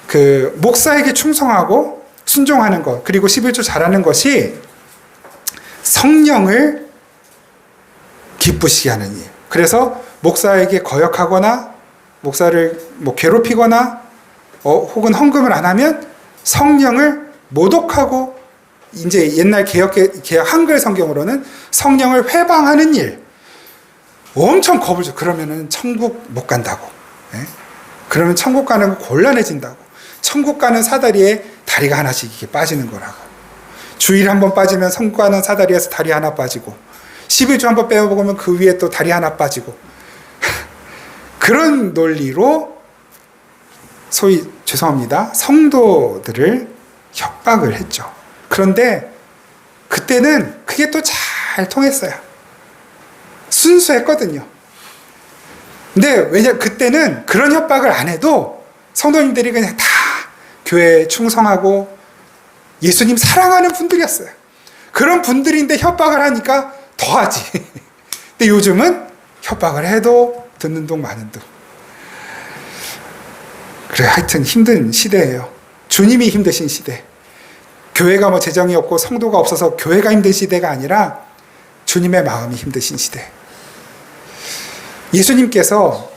그 목사에게 충성하고 순종하는 것, 그리고 11조 잘하는 것이 성령을 기쁘시게 하는 일. 그래서 목사에게 거역하거나 목사를 괴롭히거나 혹은 헌금을 안 하면 성령을 모독하고, 이제 옛날 개역 한글 성경으로는 성령을 회방하는 일. 엄청 겁을 줘. 그러면은 천국 못 간다고. 예? 그러면 천국 가는 거 곤란해진다고. 천국 가는 사다리에 다리가 하나씩 이렇게 빠지는 거라고. 주일 한번 빠지면 천국 가는 사다리에서 다리 하나 빠지고, 11조 한번 빼먹으면 그 위에 또 다리 하나 빠지고. 그런 논리로 소위 죄송합니다. 성도들을 협박을 했죠. 그런데 그때는 그게 또 잘 통했어요. 순수했거든요. 근데 그때는 그런 협박을 안 해도 성도님들이 그냥 다 교회에 충성하고 예수님 사랑하는 분들이었어요. 그런 분들인데 협박을 하니까 더하지. 근데 요즘은 협박을 해도 듣는 둥 마는 둥. 그래, 하여튼 힘든 시대예요. 주님이 힘드신 시대. 교회가 뭐 재정이 없고 성도가 없어서 교회가 힘든 시대가 아니라 주님의 마음이 힘드신 시대. 예수님께서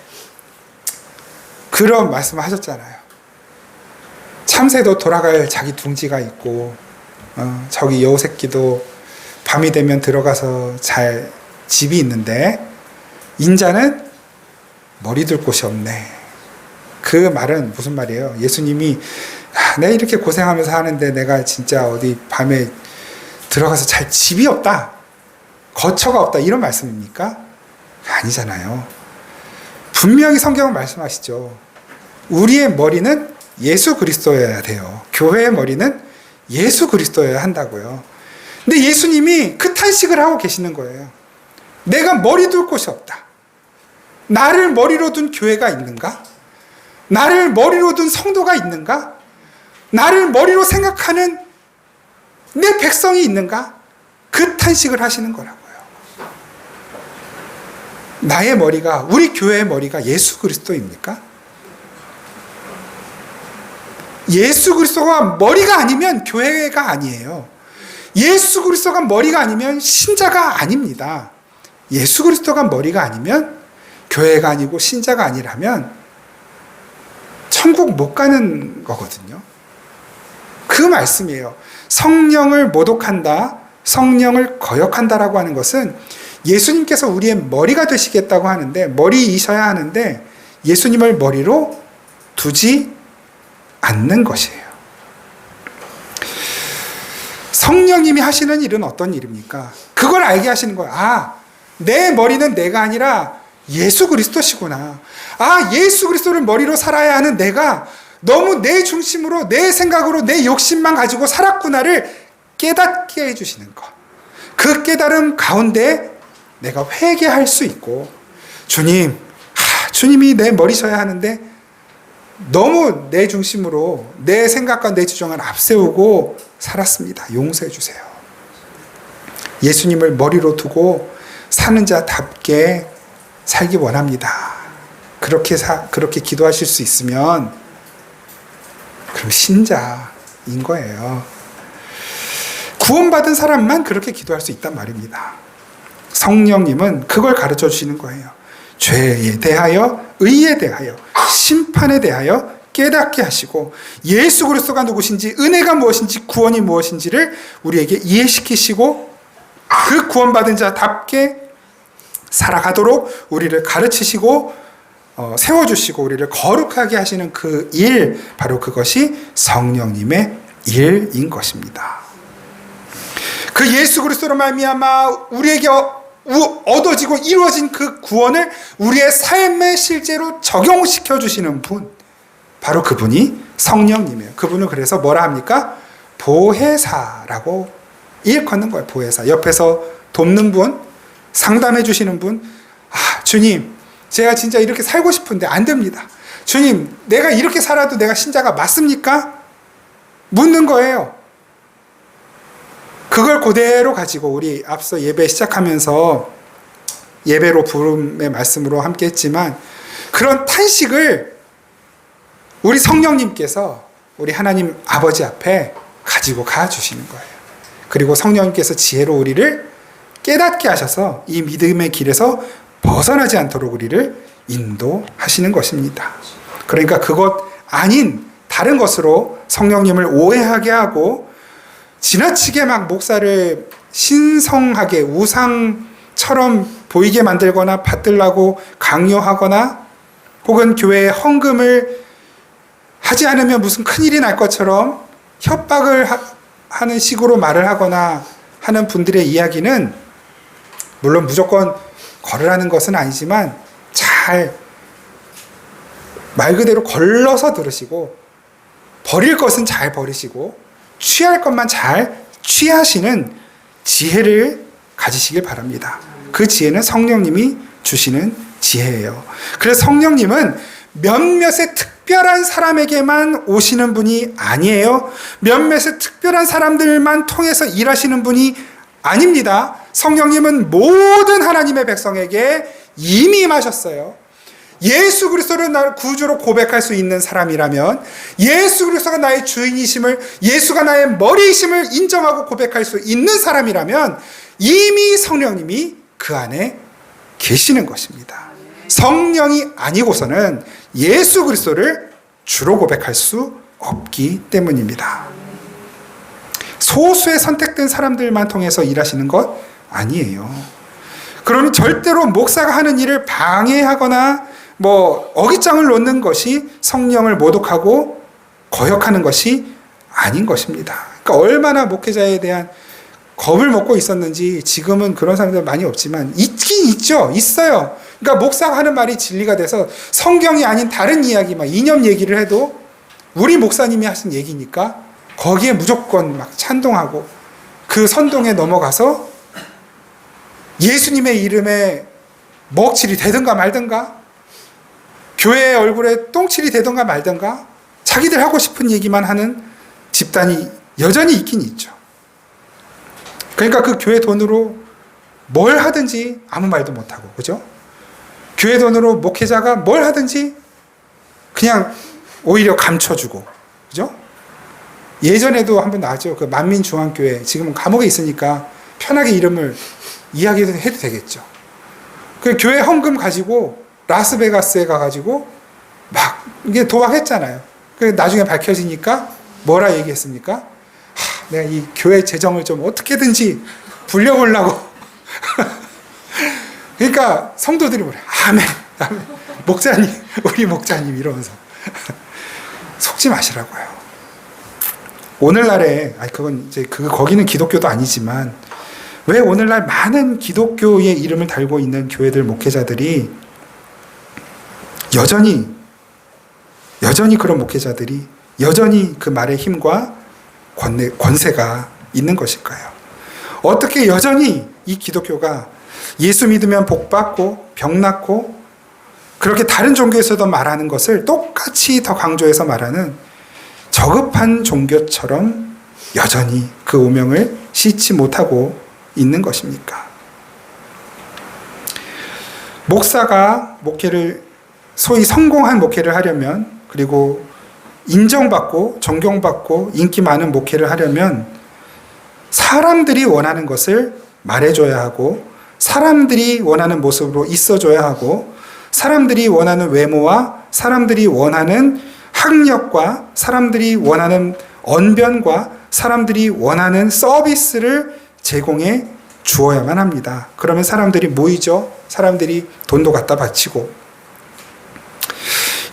그런 말씀을 하셨잖아요. 참새도 돌아갈 자기 둥지가 있고 저기 여우 새끼도 밤이 되면 들어가서 잘 집이 있는데 인자는 머리 둘 곳이 없네. 그 말은 무슨 말이에요? 예수님이 내가 이렇게 고생하면서 하는데 내가 진짜 어디 밤에 들어가서 잘 집이 없다, 거처가 없다, 이런 말씀입니까? 아니잖아요. 분명히 성경은 말씀하시죠. 우리의 머리는 예수 그리스도여야 돼요. 교회의 머리는 예수 그리스도여야 한다고요. 근데 예수님이 그 탄식을 하고 계시는 거예요. 내가 머리 둘 곳이 없다. 나를 머리로 둔 교회가 있는가? 나를 머리로 둔 성도가 있는가? 나를 머리로 생각하는 내 백성이 있는가? 그 탄식을 하시는 거라고요. 나의 머리가, 우리 교회의 머리가 예수 그리스도입니까? 예수 그리스도가 머리가 아니면 교회가 아니에요. 예수 그리스도가 머리가 아니면 신자가 아닙니다. 예수 그리스도가 머리가 아니면 교회가 아니고 신자가 아니라면 천국 못 가는 거거든요. 그 말씀이에요. 성령을 모독한다, 성령을 거역한다라고 하는 것은 예수님께서 우리의 머리가 되시겠다고 하는데, 머리이셔야 하는데 예수님을 머리로 두지 않는 것이에요. 성령님이 하시는 일은 어떤 일입니까? 그걸 알게 하시는 거예요. 아, 내 머리는 내가 아니라 예수 그리스도시구나. 아, 예수 그리스도를 머리로 살아야 하는 내가 너무 내 중심으로, 내 생각으로, 내 욕심만 가지고 살았구나를 깨닫게 해주시는 것. 그 깨달음 가운데 내가 회개할 수 있고, 주님, 주님이 내 머리셔야 하는데 너무 내 중심으로 내 생각과 내 주장을 앞세우고 살았습니다. 용서해 주세요. 예수님을 머리로 두고 사는 자답게 살기 원합니다. 그렇게 기도하실 수 있으면 그럼 신자인 거예요. 구원받은 사람만 그렇게 기도할 수 있단 말입니다. 성령님은 그걸 가르쳐 주시는 거예요. 죄에 대하여, 의에 대하여, 심판에 대하여 깨닫게 하시고, 예수 그리스도가 누구신지, 은혜가 무엇인지, 구원이 무엇인지를 우리에게 이해시키시고, 그 구원받은 자답게 살아가도록 우리를 가르치시고 세워주시고 우리를 거룩하게 하시는 그 일, 바로 그것이 성령님의 일인 것입니다. 그 예수 그리스도로 말미암아 우리에게 얻어지고 이루어진 그 구원을 우리의 삶에 실제로 적용시켜 주시는 분, 바로 그분이 성령님이에요. 그분을 그래서 뭐라 합니까? 보혜사라고 일컫는 거예요. 보혜사. 옆에서 돕는 분, 상담해 주시는 분. 아, 주님, 제가 진짜 이렇게 살고 싶은데 안 됩니다. 주님, 내가 이렇게 살아도 내가 신자가 맞습니까? 묻는 거예요. 그걸 그대로 가지고 우리 앞서 예배 시작하면서 예배로 부름의 말씀으로 함께 했지만, 그런 탄식을 우리 성령님께서 우리 하나님 아버지 앞에 가지고 가주시는 거예요. 그리고 성령님께서 지혜로 우리를 깨닫게 하셔서 이 믿음의 길에서 벗어나지 않도록 우리를 인도하시는 것입니다. 그러니까 그것 아닌 다른 것으로 성령님을 오해하게 하고 지나치게 막 목사를 신성하게 우상처럼 보이게 만들거나 받들라고 강요하거나, 혹은 교회에 헌금을 하지 않으면 무슨 큰일이 날 것처럼 협박을 하는 식으로 말을 하거나 하는 분들의 이야기는, 물론 무조건 걸으라는 것은 아니지만 잘 말 그대로 걸러서 들으시고, 버릴 것은 잘 버리시고 취할 것만 잘 취하시는 지혜를 가지시길 바랍니다. 그 지혜는 성령님이 주시는 지혜예요. 그래서 성령님은 몇몇의 특별한 사람에게만 오시는 분이 아니에요. 몇몇의 특별한 사람들만 통해서 일하시는 분이 아닙니다. 성령님은 모든 하나님의 백성에게 이미 임하셨어요. 예수 그리스도를 나를 구주로 고백할 수 있는 사람이라면, 예수 그리스도가 나의 주인이심을, 예수가 나의 머리이심을 인정하고 고백할 수 있는 사람이라면 이미 성령님이 그 안에 계시는 것입니다. 성령이 아니고서는 예수 그리스도를 주로 고백할 수 없기 때문입니다. 소수의 선택된 사람들만 통해서 일하시는 것 아니에요. 그러니 절대로 목사가 하는 일을 방해하거나 어깃장을 놓는 것이 성령을 모독하고 거역하는 것이 아닌 것입니다. 그러니까 얼마나 목회자에 대한 겁을 먹고 있었는지 지금은 그런 사람들 많이 없지만 있긴 있죠. 있어요. 그러니까 목사가 하는 말이 진리가 돼서 성경이 아닌 다른 이야기, 이념 얘기를 해도 우리 목사님이 하신 얘기니까 거기에 무조건 찬동하고 그 선동에 넘어가서 예수님의 이름에 먹칠이 되든가 말든가, 교회의 얼굴에 똥칠이 되든가 말든가, 자기들 하고 싶은 얘기만 하는 집단이 여전히 있긴 있죠. 그러니까 그 교회 돈으로 뭘 하든지 아무 말도 못하고, 그죠? 교회 돈으로 목회자가 뭘 하든지 그냥 오히려 감춰주고, 그죠? 예전에도 한번 나왔죠. 그 만민중앙교회, 지금은 감옥에 있으니까 편하게 이름을 이야기해도 되겠죠. 그 교회 헌금 가지고 라스베가스에 가가지고 막 이게 도박했잖아요. 그 나중에 밝혀지니까 뭐라 얘기했습니까? 내가 이 교회 재정을 좀 어떻게든지 불려보려고. 그러니까 성도들이 뭐래? 아멘, 아멘. 목사님, 우리 목사님 이러면서 속지 마시라고요. 오늘날에 그건 이제 거기는 기독교도 아니지만 왜 오늘날 많은 기독교의 이름을 달고 있는 교회들 목회자들이 여전히 그런 목회자들이 여전히 그 말의 힘과 권세가 있는 것일까요? 어떻게 여전히 이 기독교가 예수 믿으면 복 받고 병 낫고 그렇게 다른 종교에서도 말하는 것을 똑같이 더 강조해서 말하는 저급한 종교처럼 여전히 그 오명을 씻지 못하고 있는 것입니까? 목사가 목회를 소위 성공한 목회를 하려면, 그리고 인정받고 존경받고 인기 많은 목회를 하려면 사람들이 원하는 것을 말해줘야 하고, 사람들이 원하는 모습으로 있어줘야 하고, 사람들이 원하는 외모와 사람들이 원하는 학력과 사람들이 원하는 언변과 사람들이 원하는 서비스를 제공해 주어야만 합니다. 그러면 사람들이 모이죠. 사람들이 돈도 갖다 바치고.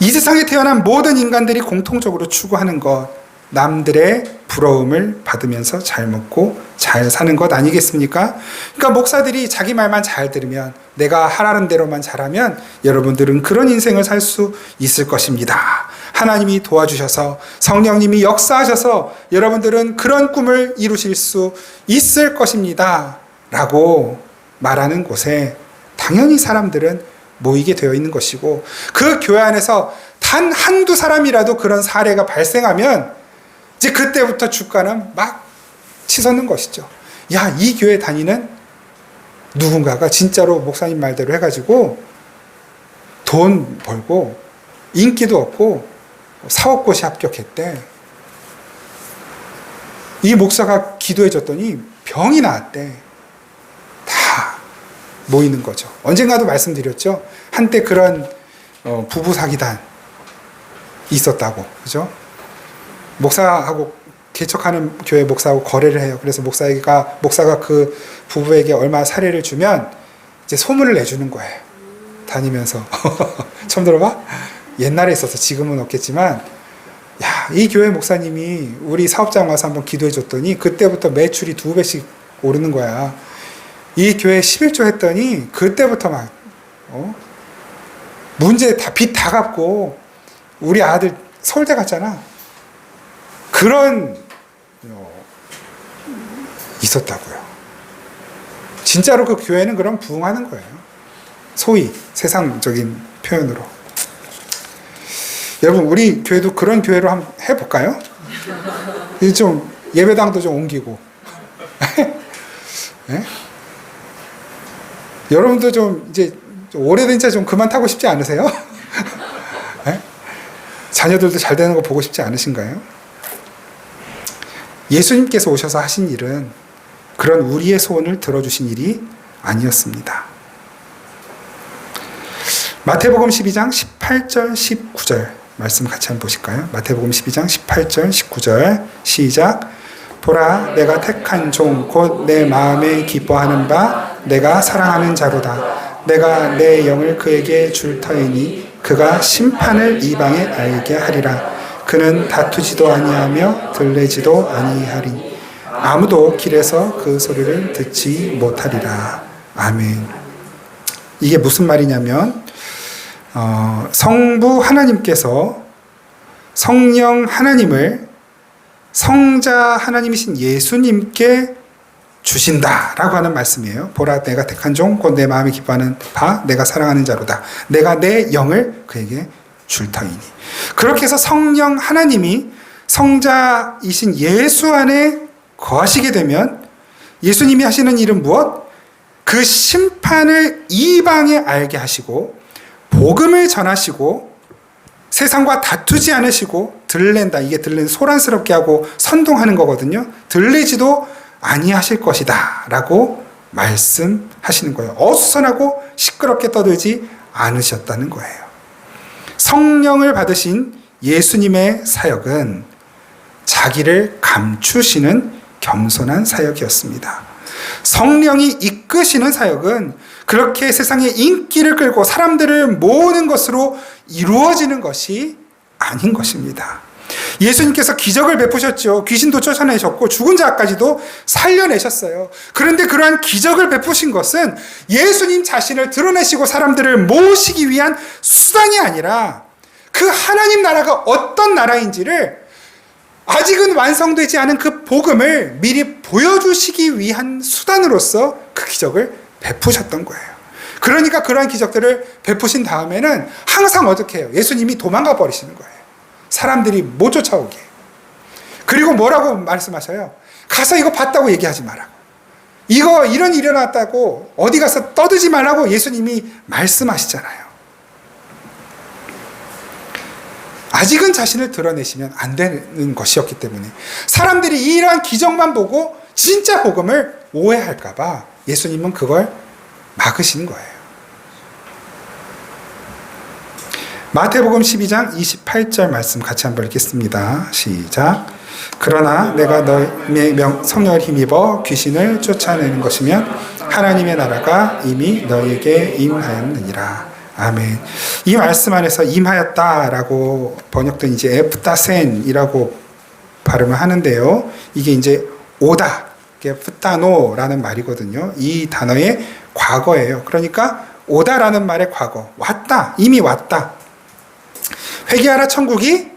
이 세상에 태어난 모든 인간들이 공통적으로 추구하는 것, 남들의 부러움을 받으면서 잘 먹고 잘 사는 것 아니겠습니까? 그러니까 목사들이 자기 말만 잘 들으면, 내가 하라는 대로만 잘하면 여러분들은 그런 인생을 살 수 있을 것입니다. 하나님이 도와주셔서, 성령님이 역사하셔서 여러분들은 그런 꿈을 이루실 수 있을 것입니다 라고 말하는 곳에 당연히 사람들은 모이게 되어 있는 것이고, 그 교회 안에서 단 한두 사람이라도 그런 사례가 발생하면 이제 그때부터 주가는 막 치솟는 것이죠. 야, 이 교회 다니는 누군가가 진짜로 목사님 말대로 해가지고 돈 벌고 인기도 얻고 사업고시 합격했대. 이 목사가 기도해줬더니 병이 나았대. 다 모이는 거죠. 언젠가도 말씀드렸죠. 한때 그런 부부 사기단 있었다고, 그죠? 목사하고 개척하는 교회 목사하고 거래를 해요. 그래서 목사가 그 부부에게 얼마 사례를 주면 이제 소문을 내주는 거예요. 다니면서. 처음 들어봐? 옛날에 있어서 지금은 없겠지만, 야, 이 교회 목사님이 우리 사업장 와서 한번 기도해 줬더니 그때부터 매출이 2배씩 오르는 거야. 이 교회 11조 했더니 그때부터 막 문제 다 빚 다 갚고 우리 아들 서울대 갔잖아. 그런 있었다고요. 진짜로 그 교회는 그럼 부흥하는 거예요. 소위 세상적인 표현으로. 여러분, 우리 교회도 그런 교회로 한번 해볼까요? 좀 예배당도 좀 옮기고. 네? 여러분도 좀 이제 오래된 차 좀 그만 타고 싶지 않으세요? 자녀들도 잘 되는 거 보고 싶지 않으신가요? 예수님께서 오셔서 하신 일은 그런 우리의 소원을 들어주신 일이 아니었습니다. 마태복음 12장 18절 19절 말씀 같이 한번 보실까요? 마태복음 12장 18절 19절 시작. 보라, 내가 택한 종 곧 내 마음에 기뻐하는 바 내가 사랑하는 자로다. 내가 내 영을 그에게 줄 터이니 그가 심판을 이방에 알게 하리라. 그는 다투지도 아니하며 들레지도 아니하리. 아무도 길에서 그 소리를 듣지 못하리라. 아멘. 이게 무슨 말이냐면 성부 하나님께서 성령 하나님을 성자 하나님이신 예수님께 주신다라고 하는 말씀이에요. 보라, 내가 택한 종 곧 내 마음이 기뻐하는 바 내가 사랑하는 자로다. 내가 내 영을 그에게 줄 터이니. 그렇게 해서 성령 하나님이 성자이신 예수 안에 거하시게 되면 예수님이 하시는 일은 무엇? 그 심판을 이방에 알게 하시고 복음을 전하시고 세상과 다투지 않으시고 들렌다. 이게 들렌 소란스럽게 하고 선동하는 거거든요. 들리지도 아니하실 것이다 라고 말씀하시는 거예요. 어수선하고 시끄럽게 떠들지 않으셨다는 거예요. 성령을 받으신 예수님의 사역은 자기를 감추시는 겸손한 사역이었습니다. 성령이 이끄시는 사역은 그렇게 세상의 인기를 끌고 사람들을 모으는 것으로 이루어지는 것이 아닌 것입니다. 예수님께서 기적을 베푸셨죠. 귀신도 쫓아내셨고 죽은 자까지도 살려내셨어요. 그런데 그러한 기적을 베푸신 것은 예수님 자신을 드러내시고 사람들을 모으시기 위한 수단이 아니라 그 하나님 나라가 어떤 나라인지를 아직은 완성되지 않은 그 복음을 미리 보여주시기 위한 수단으로서 그 기적을 베푸셨던 거예요. 그러니까 그러한 기적들을 베푸신 다음에는 항상 어떻게 해요? 예수님이 도망가 버리시는 거예요. 사람들이 못 쫓아오게. 그리고 뭐라고 말씀하셔요? 가서 이거 봤다고 얘기하지 말라고. 이거 이런 일이 일어났다고 어디 가서 떠들지 말라고 예수님이 말씀하시잖아요. 아직은 자신을 드러내시면 안 되는 것이었기 때문에 사람들이 이러한 기적만 보고 진짜 복음을 오해할까 봐 예수님은 그걸 막으신 거예요. 마태복음 12장 28절 말씀 같이 한번 읽겠습니다. 시작. 그러나 내가 너의 성령을 힘입어 귀신을 쫓아내는 것이면 하나님의 나라가 이미 너에게 임하였느니라. 아멘. 이 말씀 안에서 임하였다라고 번역된 이제 에프타센이라고 발음을 하는데요. 이게 이제 오다, 에프타노라는 말이거든요. 이 단어의 과거예요. 그러니까 오다라는 말의 과거, 왔다, 이미 왔다. 회개하라, 천국이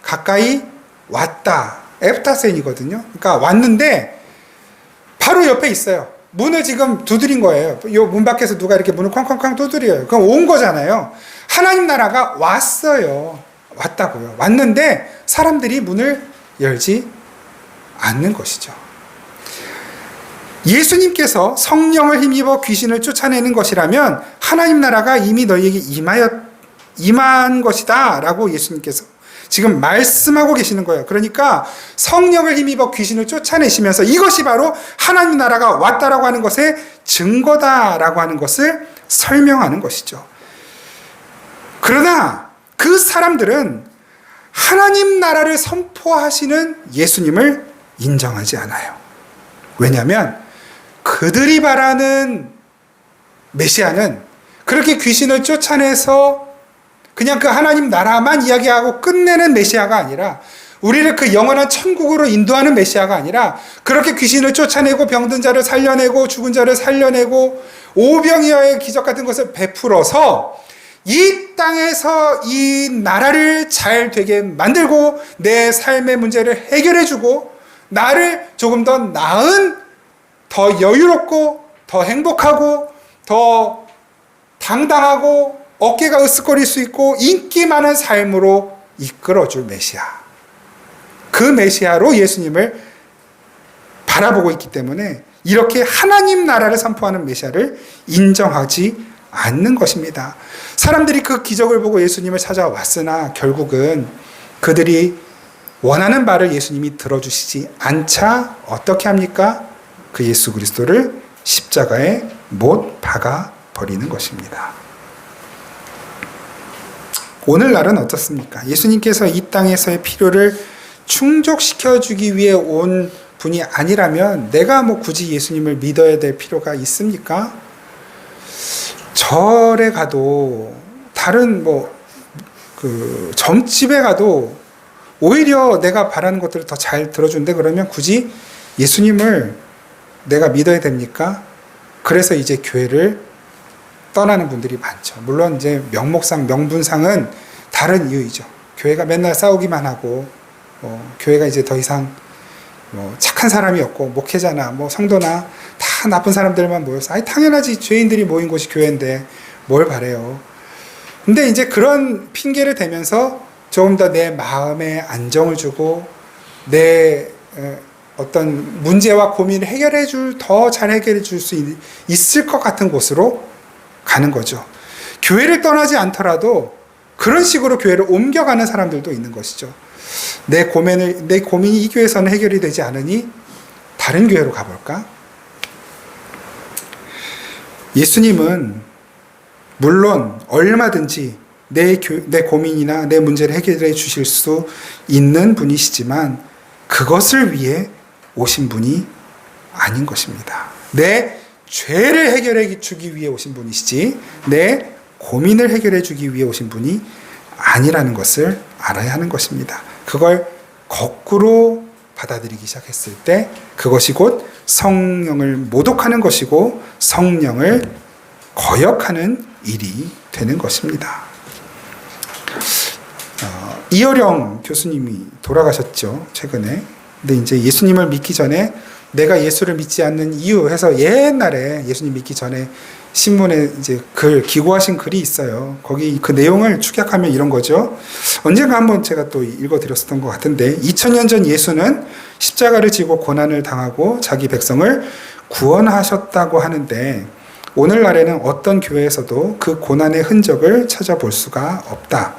가까이 왔다. 에프타센이거든요. 그러니까 왔는데 바로 옆에 있어요. 문을 지금 두드린 거예요. 이 문 밖에서 누가 이렇게 문을 쾅쾅쾅 두드려요. 그럼 온 거잖아요. 하나님 나라가 왔어요. 왔다고요. 왔는데 사람들이 문을 열지 않는 것이죠. 예수님께서 성령을 힘입어 귀신을 쫓아내는 것이라면 하나님 나라가 이미 너희에게 임한 것이다 라고 예수님께서 지금 말씀하고 계시는 거예요. 그러니까 성령을 힘입어 귀신을 쫓아내시면서 이것이 바로 하나님 나라가 왔다라고 하는 것의 증거다라고 하는 것을 설명하는 것이죠. 그러나 그 사람들은 하나님 나라를 선포하시는 예수님을 인정하지 않아요. 왜냐하면 그들이 바라는 메시아는 그렇게 귀신을 쫓아내서 그냥 그 하나님 나라만 이야기하고 끝내는 메시아가 아니라 우리를 그 영원한 천국으로 인도하는 메시아가 아니라 그렇게 귀신을 쫓아내고 병든 자를 살려내고 죽은 자를 살려내고 오병이어의 기적 같은 것을 베풀어서 이 땅에서 이 나라를 잘 되게 만들고 내 삶의 문제를 해결해주고 나를 조금 더 나은, 더 여유롭고 더 행복하고 더 당당하고 어깨가 으쓱거릴 수 있고 인기 많은 삶으로 이끌어줄 메시아. 그 메시아로 예수님을 바라보고 있기 때문에 이렇게 하나님 나라를 선포하는 메시아를 인정하지 않는 것입니다. 사람들이 그 기적을 보고 예수님을 찾아왔으나 결국은 그들이 원하는 말을 예수님이 들어주시지 않자 어떻게 합니까? 그 예수 그리스도를 십자가에 못 박아 버리는 것입니다. 오늘날은 어떻습니까? 예수님께서 이 땅에서의 필요를 충족시켜주기 위해 온 분이 아니라면 내가 굳이 예수님을 믿어야 될 필요가 있습니까? 절에 가도 다른 점집에 가도 오히려 내가 바라는 것들을 더 잘 들어준대. 그러면 굳이 예수님을 내가 믿어야 됩니까? 그래서 이제 교회를 떠나는 분들이 많죠. 물론 이제 명목상, 명분상은 다른 이유이죠. 교회가 맨날 싸우기만 하고, 교회가 이제 더 이상 착한 사람이 없고, 목회자나 성도나 다 나쁜 사람들만 모여서, 당연하지. 죄인들이 모인 곳이 교회인데 뭘 바래요. 근데 이제 그런 핑계를 대면서 조금 더 내 마음에 안정을 주고, 내 어떤 문제와 고민을 더 잘 해결해 줄 수 있을 것 같은 곳으로 가는 거죠. 교회를 떠나지 않더라도 그런 식으로 교회를 옮겨가는 사람들도 있는 것이죠. 내 고민이 이 교회에서는 해결이 되지 않으니 다른 교회로 가볼까? 예수님은 물론 얼마든지 내 고민이나 내 문제를 해결해 주실 수 있는 분이시지만 그것을 위해 오신 분이 아닌 것입니다. 내 죄를 해결해 주기 위해 오신 분이시지 내 고민을 해결해 주기 위해 오신 분이 아니라는 것을 알아야 하는 것입니다. 그걸 거꾸로 받아들이기 시작했을 때 그것이 곧 성령을 모독하는 것이고 성령을 거역하는 일이 되는 것입니다. 이어령 교수님이 돌아가셨죠, 최근에. 근데 이제 예수님을 믿기 전에 내가 예수를 믿지 않는 이유 해서 옛날에 예수님 믿기 전에 신문에 이제 기고하신 글이 있어요. 거기 그 내용을 축약하면 이런 거죠. 언젠가 한번 제가 또 읽어드렸었던 것 같은데 2000년 전 예수는 십자가를 지고 고난을 당하고 자기 백성을 구원하셨다고 하는데 오늘날에는 어떤 교회에서도 그 고난의 흔적을 찾아볼 수가 없다.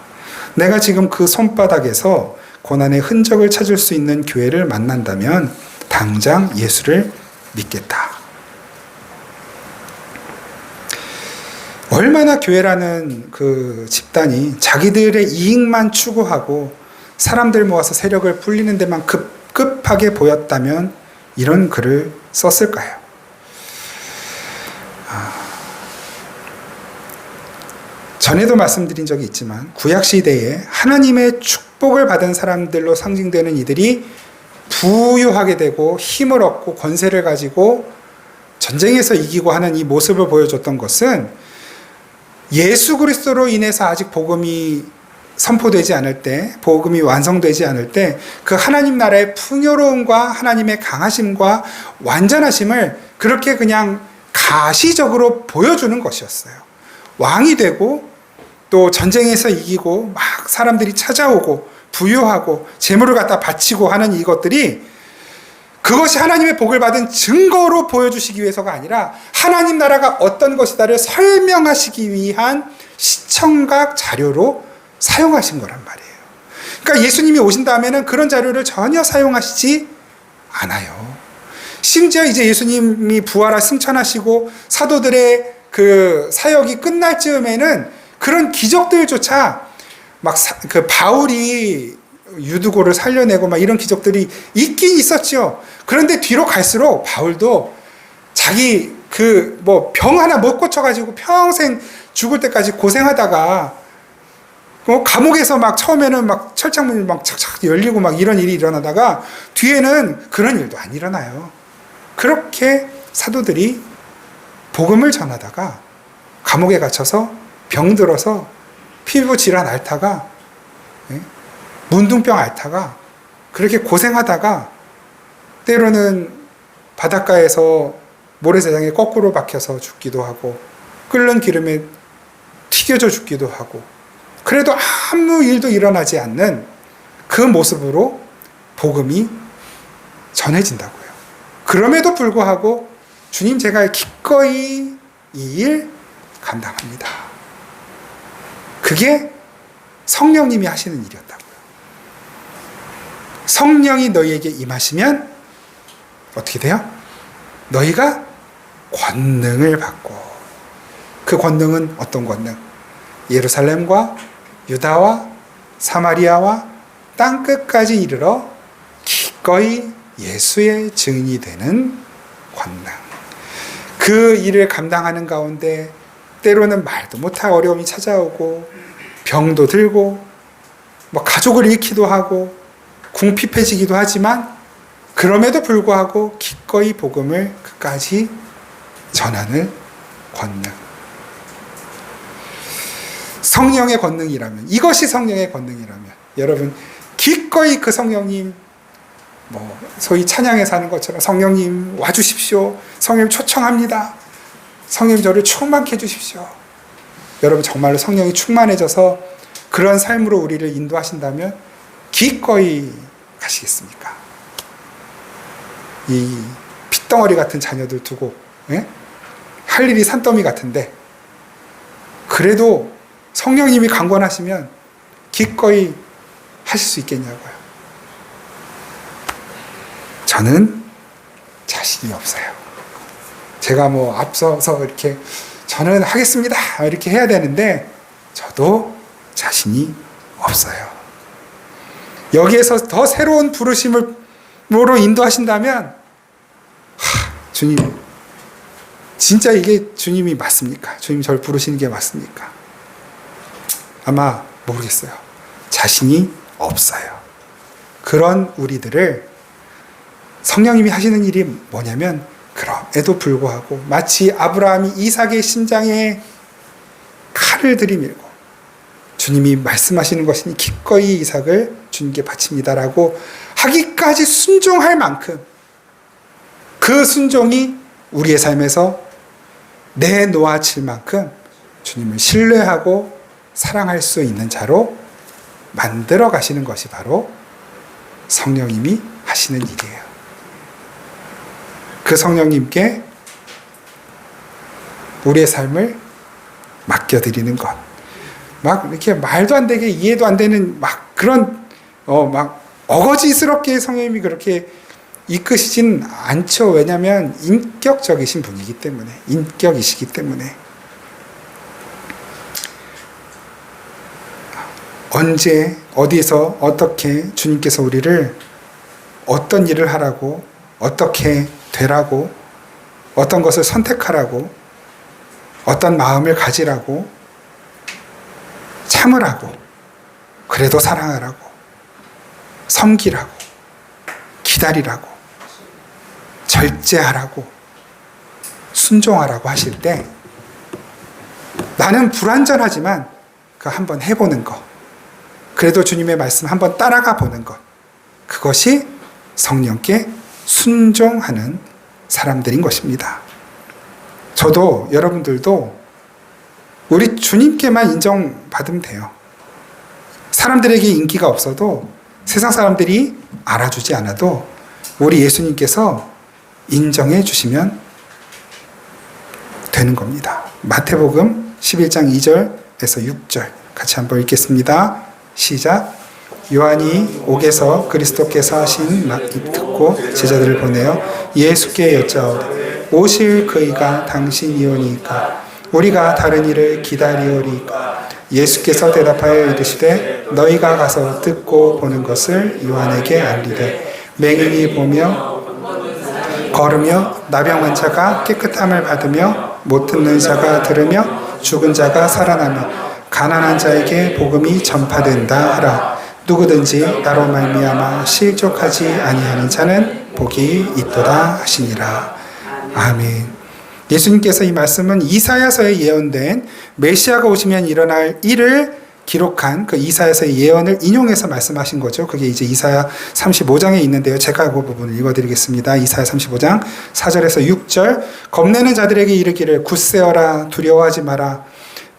내가 지금 그 손바닥에서 고난의 흔적을 찾을 수 있는 교회를 만난다면 당장 예수를 믿겠다. 얼마나 교회라는 그 집단이 자기들의 이익만 추구하고 사람들 모아서 세력을 불리는 데만 급급하게 보였다면 이런 글을 썼을까요? 전에도 말씀드린 적이 있지만 구약시대에 하나님의 축복을 받은 사람들로 상징되는 이들이 부유하게 되고 힘을 얻고 권세를 가지고 전쟁에서 이기고 하는 이 모습을 보여줬던 것은 예수 그리스도로 인해서 아직 복음이 선포되지 않을 때, 복음이 완성되지 않을 때 그 하나님 나라의 풍요로움과 하나님의 강하심과 완전하심을 그렇게 그냥 가시적으로 보여주는 것이었어요. 왕이 되고 또 전쟁에서 이기고 막 사람들이 찾아오고 부유하고 재물을 갖다 바치고 하는 이것들이 그것이 하나님의 복을 받은 증거로 보여주시기 위해서가 아니라 하나님 나라가 어떤 것이다를 설명하시기 위한 시청각 자료로 사용하신 거란 말이에요. 그러니까 예수님이 오신 다음에는 그런 자료를 전혀 사용하시지 않아요. 심지어 이제 예수님이 부활하 승천하시고 사도들의 그 사역이 끝날 즈음에는 그런 기적들조차 막 그 바울이 유두고를 살려내고 막 이런 기적들이 있긴 있었죠. 그런데 뒤로 갈수록 바울도 자기 병 하나 못 고쳐가지고 평생 죽을 때까지 고생하다가 감옥에서 막 처음에는 막 철창문이 막 착착 열리고 막 이런 일이 일어나다가 뒤에는 그런 일도 안 일어나요. 그렇게 사도들이 복음을 전하다가 감옥에 갇혀서 병들어서 피부 질환 앓다가 문둥병 앓다가 그렇게 고생하다가 때로는 바닷가에서 모래사장에 거꾸로 박혀서 죽기도 하고 끓는 기름에 튀겨져 죽기도 하고 그래도 아무 일도 일어나지 않는 그 모습으로 복음이 전해진다고요. 그럼에도 불구하고 주님 제가 기꺼이 이 일 감당합니다. 그게 성령님이 하시는 일이었다고요. 성령이 너희에게 임하시면 어떻게 돼요? 너희가 권능을 받고, 그 권능은 어떤 권능? 예루살렘과 유다와 사마리아와 땅끝까지 이르러 기꺼이 예수의 증인이 되는 권능. 그 일을 감당하는 가운데 때로는 말도 못할 어려움이 찾아오고, 병도 들고, 가족을 잃기도 하고, 궁핍해지기도 하지만, 그럼에도 불구하고 기꺼이 복음을 끝까지 전하는 권능. 성령의 권능이라면, 이것이 성령의 권능이라면, 여러분 기꺼이 그 성령님, 소위 찬양에서 하는 것처럼 성령님 와주십시오, 성령님 초청합니다, 성령님 저를 충만케 해주십시오. 여러분 정말로 성령이 충만해져서 그런 삶으로 우리를 인도하신다면 기꺼이 가시겠습니까? 이 핏덩어리 같은 자녀들 두고 할 일이 산더미 같은데, 그래도 성령님이 강권하시면 기꺼이 하실 수 있겠냐고요. 저는 자신이 없어요. 제가 앞서서 이렇게 저는 하겠습니다 이렇게 해야 되는데, 저도 자신이 없어요. 여기에서 더 새로운 부르심으로 인도하신다면, 주님, 진짜 이게 주님이 맞습니까? 주님 저를 부르시는 게 맞습니까? 아마 모르겠어요. 자신이 없어요. 그런 우리들을 성령님이 하시는 일이 뭐냐면, 그럼에도 불구하고 마치 아브라함이 이삭의 심장에 칼을 들이밀고 주님이 말씀하시는 것이니 기꺼이 이삭을 주님께 바칩니다라고 하기까지 순종할 만큼, 그 순종이 우리의 삶에서 내놓아질 만큼 주님을 신뢰하고 사랑할 수 있는 자로 만들어 가시는 것이 바로 성령님이 하시는 일이에요. 그 성령님께 우리의 삶을 맡겨드리는 것. 이렇게 말도 안 되게 이해도 안 되는 그런 어거지스럽게 성령님이 그렇게 이끄시진 않죠. 왜냐하면 인격적이신 분이기 때문에, 인격이시기 때문에. 언제, 어디서, 어떻게 주님께서 우리를 어떤 일을 하라고, 어떻게 되라고, 어떤 것을 선택하라고, 어떤 마음을 가지라고, 참으라고, 그래도 사랑하라고, 섬기라고, 기다리라고, 절제하라고, 순종하라고 하실 때, 나는 불완전하지만 한번 해보는 것, 그래도 주님의 말씀 한번 따라가 보는 것, 그것이 성령께 순종하는 사람들인 것입니다. 저도, 여러분들도 우리 주님께만 인정받으면 돼요. 사람들에게 인기가 없어도, 세상 사람들이 알아주지 않아도 우리 예수님께서 인정해 주시면 되는 겁니다. 마태복음 11장 2절에서 6절 같이 한번 읽겠습니다. 시작. 요한이 옥에서 그리스도께서 하신 말 듣고 제자들을 보내어 예수께 여짜오되 오실 그이가 당신이오니까 우리가 다른 일을 기다리오리까. 예수께서 대답하여 이르시되 너희가 가서 듣고 보는 것을 요한에게 알리되 맹인이 보며 걸으며 나병 환자가 깨끗함을 받으며 못 듣는 자가 들으며 죽은 자가 살아나며 가난한 자에게 복음이 전파된다 하라. 누구든지 나로 말미암아 실족하지 아니하는 자는 복이 있도다 하시니라. 아멘. 예수님께서 이 말씀은 이사야서에 예언된 메시아가 오시면 일어날 일을 기록한 그 이사야서의 예언을 인용해서 말씀하신 거죠. 그게 이제 이사야 35장에 있는데요. 제가 그 부분을 읽어드리겠습니다. 이사야 35장 4절에서 6절. 겁내는 자들에게 이르기를 굳세어라, 두려워하지 마라.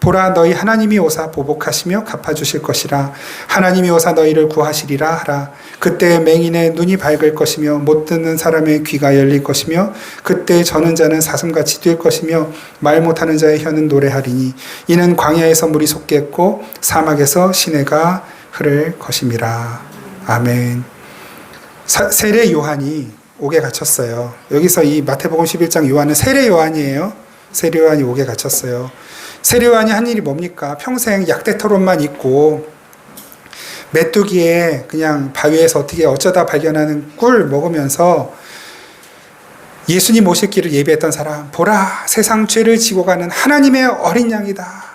보라 너희 하나님이 오사 보복하시며 갚아주실 것이라. 하나님이 오사 너희를 구하시리라 하라. 그때 맹인의 눈이 밝을 것이며 못 듣는 사람의 귀가 열릴 것이며 그때 저는 자는 사슴같이 뛸 것이며 말 못하는 자의 혀는 노래하리니 이는 광야에서 물이 솟겠고 사막에서 시내가 흐를 것임이라. 아멘. 세례 요한이 옥에 갇혔어요. 여기서 이 마태복음 11장 요한은 세례 요한이에요. 세례 요한이 옥에 갇혔어요. 세례 요한이 한 일이 뭡니까? 평생 약대 토론만 있고 메뚜기에 그냥 바위에서 어떻게 어쩌다 발견하는 꿀 먹으면서 예수님 오실 길을 예비했던 사람. 보라 세상 죄를 지고 가는 하나님의 어린 양이다.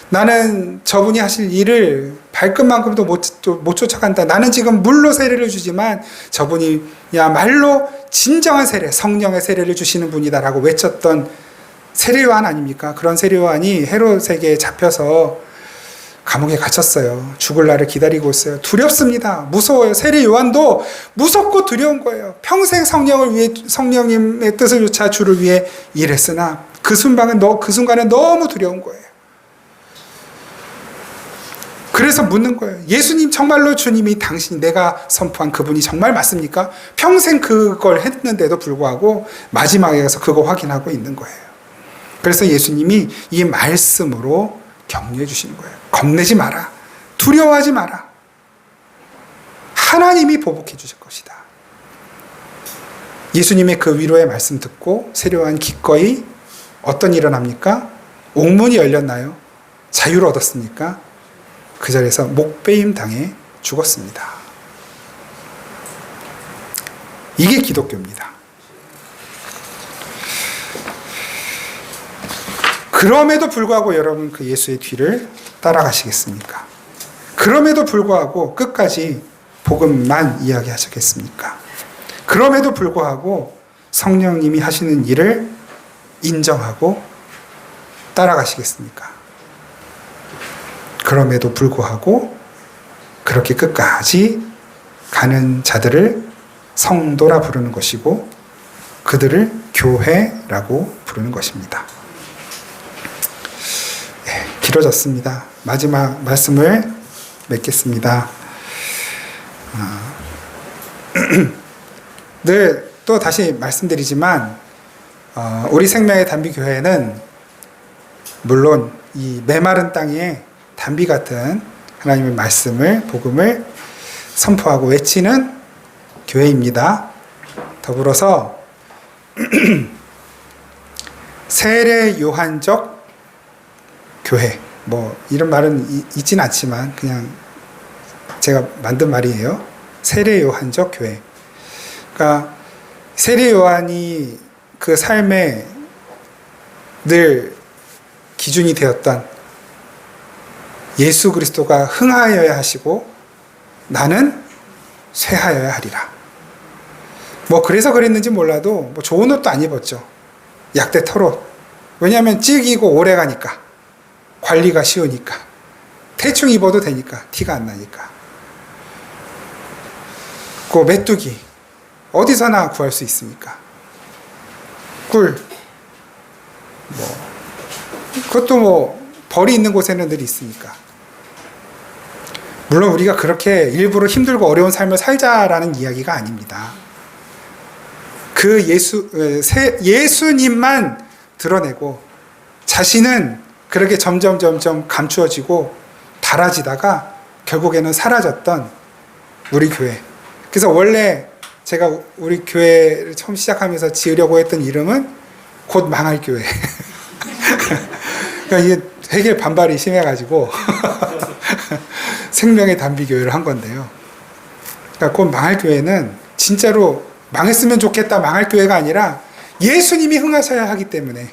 나는 저분이 하실 일을 발끝만큼도 못 쫓아간다. 나는 지금 물로 세례를 주지만 저분이 야말로 진정한 세례, 성령의 세례를 주시는 분이다라고 외쳤던 세례 요한 아닙니까? 그런 세례 요한이 헤롯에게 잡혀서 감옥에 갇혔어요. 죽을 날을 기다리고 있어요. 두렵습니다. 무서워요. 세례 요한도 무섭고 두려운 거예요. 평생 성령을 위해, 성령님의 뜻을 쫓아 주를 위해 일했으나 그 순간은 너무 두려운 거예요. 그래서 묻는 거예요. 예수님 정말로 주님이 당신이 내가 선포한 그분이 정말 맞습니까? 평생 그걸 했는데도 불구하고 마지막에 가서 그거 확인하고 있는 거예요. 그래서 예수님이 이 말씀으로 격려해 주시는 거예요. 겁내지 마라. 두려워하지 마라. 하나님이 보복해 주실 것이다. 예수님의 그 위로의 말씀 듣고 세례 요한 기꺼이 어떤 일이 일어납니까? 옥문이 열렸나요? 자유를 얻었습니까? 그 자리에서 목베임 당해 죽었습니다. 이게 기독교입니다. 그럼에도 불구하고 여러분 그 예수의 뒤를 따라가시겠습니까? 그럼에도 불구하고 끝까지 복음만 이야기하시겠습니까? 그럼에도 불구하고 성령님이 하시는 일을 인정하고 따라가시겠습니까? 그럼에도 불구하고 그렇게 끝까지 가는 자들을 성도라 부르는 것이고 그들을 교회라고 부르는 것입니다. 네, 길어졌습니다. 마지막 말씀을 맺겠습니다. 늘 또 다시 말씀드리지만 우리 생명의 단비교회는 물론 이 메마른 땅에 단비 같은 하나님의 말씀을, 복음을 선포하고 외치는 교회입니다. 더불어서 세례 요한적 교회, 뭐 이런 말은 있진 않지만 그냥 제가 만든 말이에요. 세례 요한적 교회. 그러니까 세례 요한이 그 삶에 늘 기준이 되었던 예수 그리스도가 흥하여야 하시고 나는 쇠하여야 하리라. 뭐 그래서 그랬는지 몰라도 뭐 좋은 옷도 안 입었죠. 약대 털옷. 왜냐하면 질기고 오래 가니까. 관리가 쉬우니까. 대충 입어도 되니까. 티가 안 나니까. 그 메뚜기. 어디서나 구할 수 있으니까. 꿀. 뭐 그것도 뭐 벌이 있는 곳에는 늘 있으니까. 물론 우리가 그렇게 일부러 힘들고 어려운 삶을 살자라는 이야기가 아닙니다. 그 예수님만 드러내고 자신은 그렇게 점점 감추어지고 달아지다가 결국에는 사라졌던 우리 교회. 그래서 원래 제가 우리 교회를 처음 시작하면서 지으려고 했던 이름은 곧 망할 교회. 그러니까 이게 되게 반발이 심해가지고 생명의 단비교회를 한 건데요. 그러니까 곧 망할 교회는 진짜로 망했으면 좋겠다 망할 교회가 아니라 예수님이 흥하셔야 하기 때문에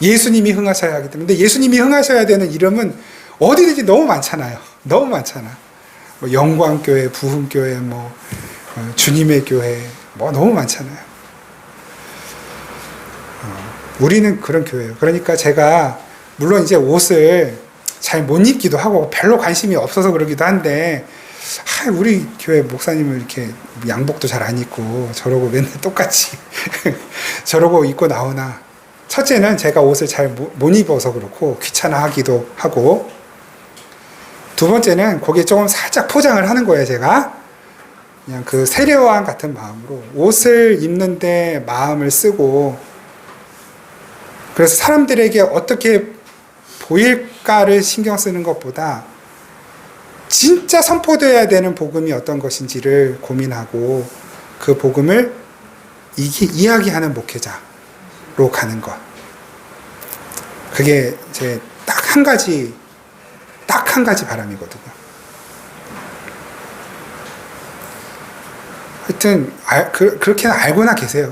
예수님이 흥하셔야 하기 때문에 근데 예수님이 흥하셔야 되는 이름은 어디든지 너무 많잖아요. 너무 많잖아. 뭐 영광교회, 부흥교회, 뭐 주님의 교회, 뭐 너무 많잖아요. 우리는 그런 교회예요. 그러니까 제가 물론 이제 옷을 잘 못 입기도 하고 별로 관심이 없어서 그러기도 한데 우리 교회 목사님은 이렇게 양복도 잘 안 입고 저러고 맨날 똑같이 저러고 입고 나오나 첫째는 제가 옷을 잘 못 입어서 그렇고 귀찮아하기도 하고, 두 번째는 거기에 조금 살짝 포장을 하는 거예요. 제가 그냥 그 세례요한 같은 마음으로 옷을 입는데 마음을 쓰고, 그래서 사람들에게 어떻게 보일까를 신경 쓰는 것보다 진짜 선포되어야 되는 복음이 어떤 것인지를 고민하고 그 복음을 이야기하는 목회자로 가는 것. 그게 제 딱 한 가지 바람이거든요. 하여튼 그렇게는 알고나 계세요.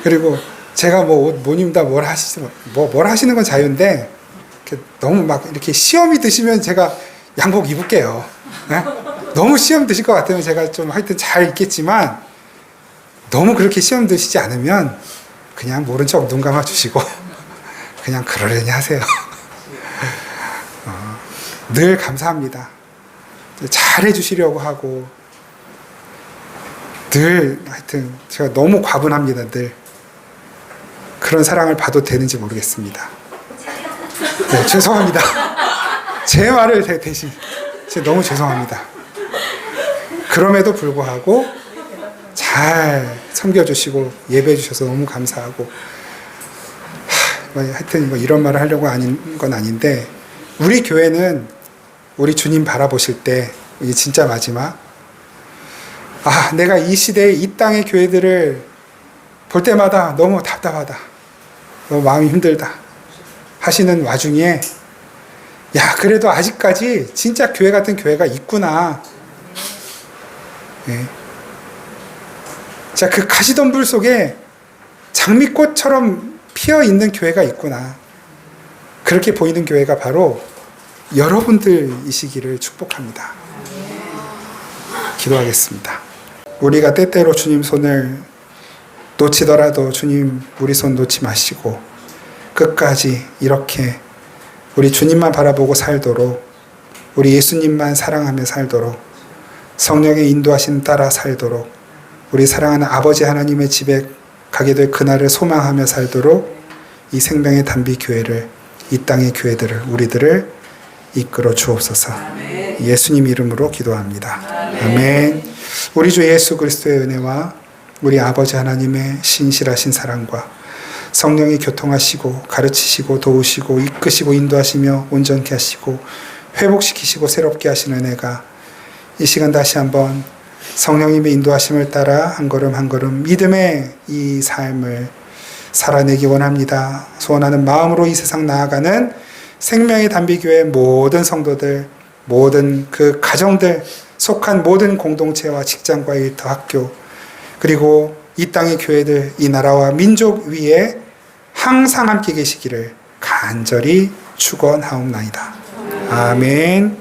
그리고 제가 뭐 옷 못 입는다 뭘 하시는 건 자유인데, 너무 막 이렇게 시험이 드시면 제가 양복 입을게요. 네? 너무 시험 드실 것 같으면 제가 좀 하여튼 잘 입겠지만, 너무 그렇게 시험 드시지 않으면 그냥 모른 척 눈 감아 주시고 그냥 그러려니 하세요. 늘 감사합니다. 잘해 주시려고 하고, 늘 하여튼 제가 너무 과분합니다. 늘 그런 사랑을 봐도 되는지 모르겠습니다. 네, 죄송합니다. 제 말을 대신 너무 죄송합니다. 그럼에도 불구하고 잘 섬겨주시고 예배해 주셔서 너무 감사하고, 하여튼 뭐 이런 말을 하려고 아닌 건 아닌데, 우리 교회는 우리 주님 바라보실 때, 이게 진짜 마지막, 내가 이 시대의 이 땅의 교회들을 볼 때마다 너무 답답하다, 너무 마음이 힘들다 하시는 와중에, 그래도 아직까지 진짜 교회 같은 교회가 있구나. 네. 자, 그 가시덤불 속에 장미꽃처럼 피어 있는 교회가 있구나. 그렇게 보이는 교회가 바로 여러분들이시기를 축복합니다. 기도하겠습니다. 우리가 때때로 주님 손을 놓치더라도 주님 우리 손 놓지 마시고 끝까지 이렇게 우리 주님만 바라보고 살도록, 우리 예수님만 사랑하며 살도록, 성령의 인도하심 따라 살도록, 우리 사랑하는 아버지 하나님의 집에 가게 될 그날을 소망하며 살도록 이 생명의 단비 교회를, 이 땅의 교회들을, 우리들을 이끌어 주옵소서. 예수님 이름으로 기도합니다. 아멘. 우리 주 예수 그리스도의 은혜와 우리 아버지 하나님의 신실하신 사랑과 성령이 교통하시고 가르치시고 도우시고 이끄시고 인도하시며 온전케 하시고 회복시키시고 새롭게 하시는 은혜가 이 시간 다시 한번 성령님의 인도하심을 따라 한 걸음 한 걸음 믿음의 이 삶을 살아내기 원합니다. 소원하는 마음으로 이 세상 나아가는 생명의 단비교회 모든 성도들, 모든 그 가정들, 속한 모든 공동체와 직장과 일터, 학교, 그리고 이 땅의 교회들, 이 나라와 민족 위에 항상 함께 계시기를 간절히 축원하옵나이다. 아멘.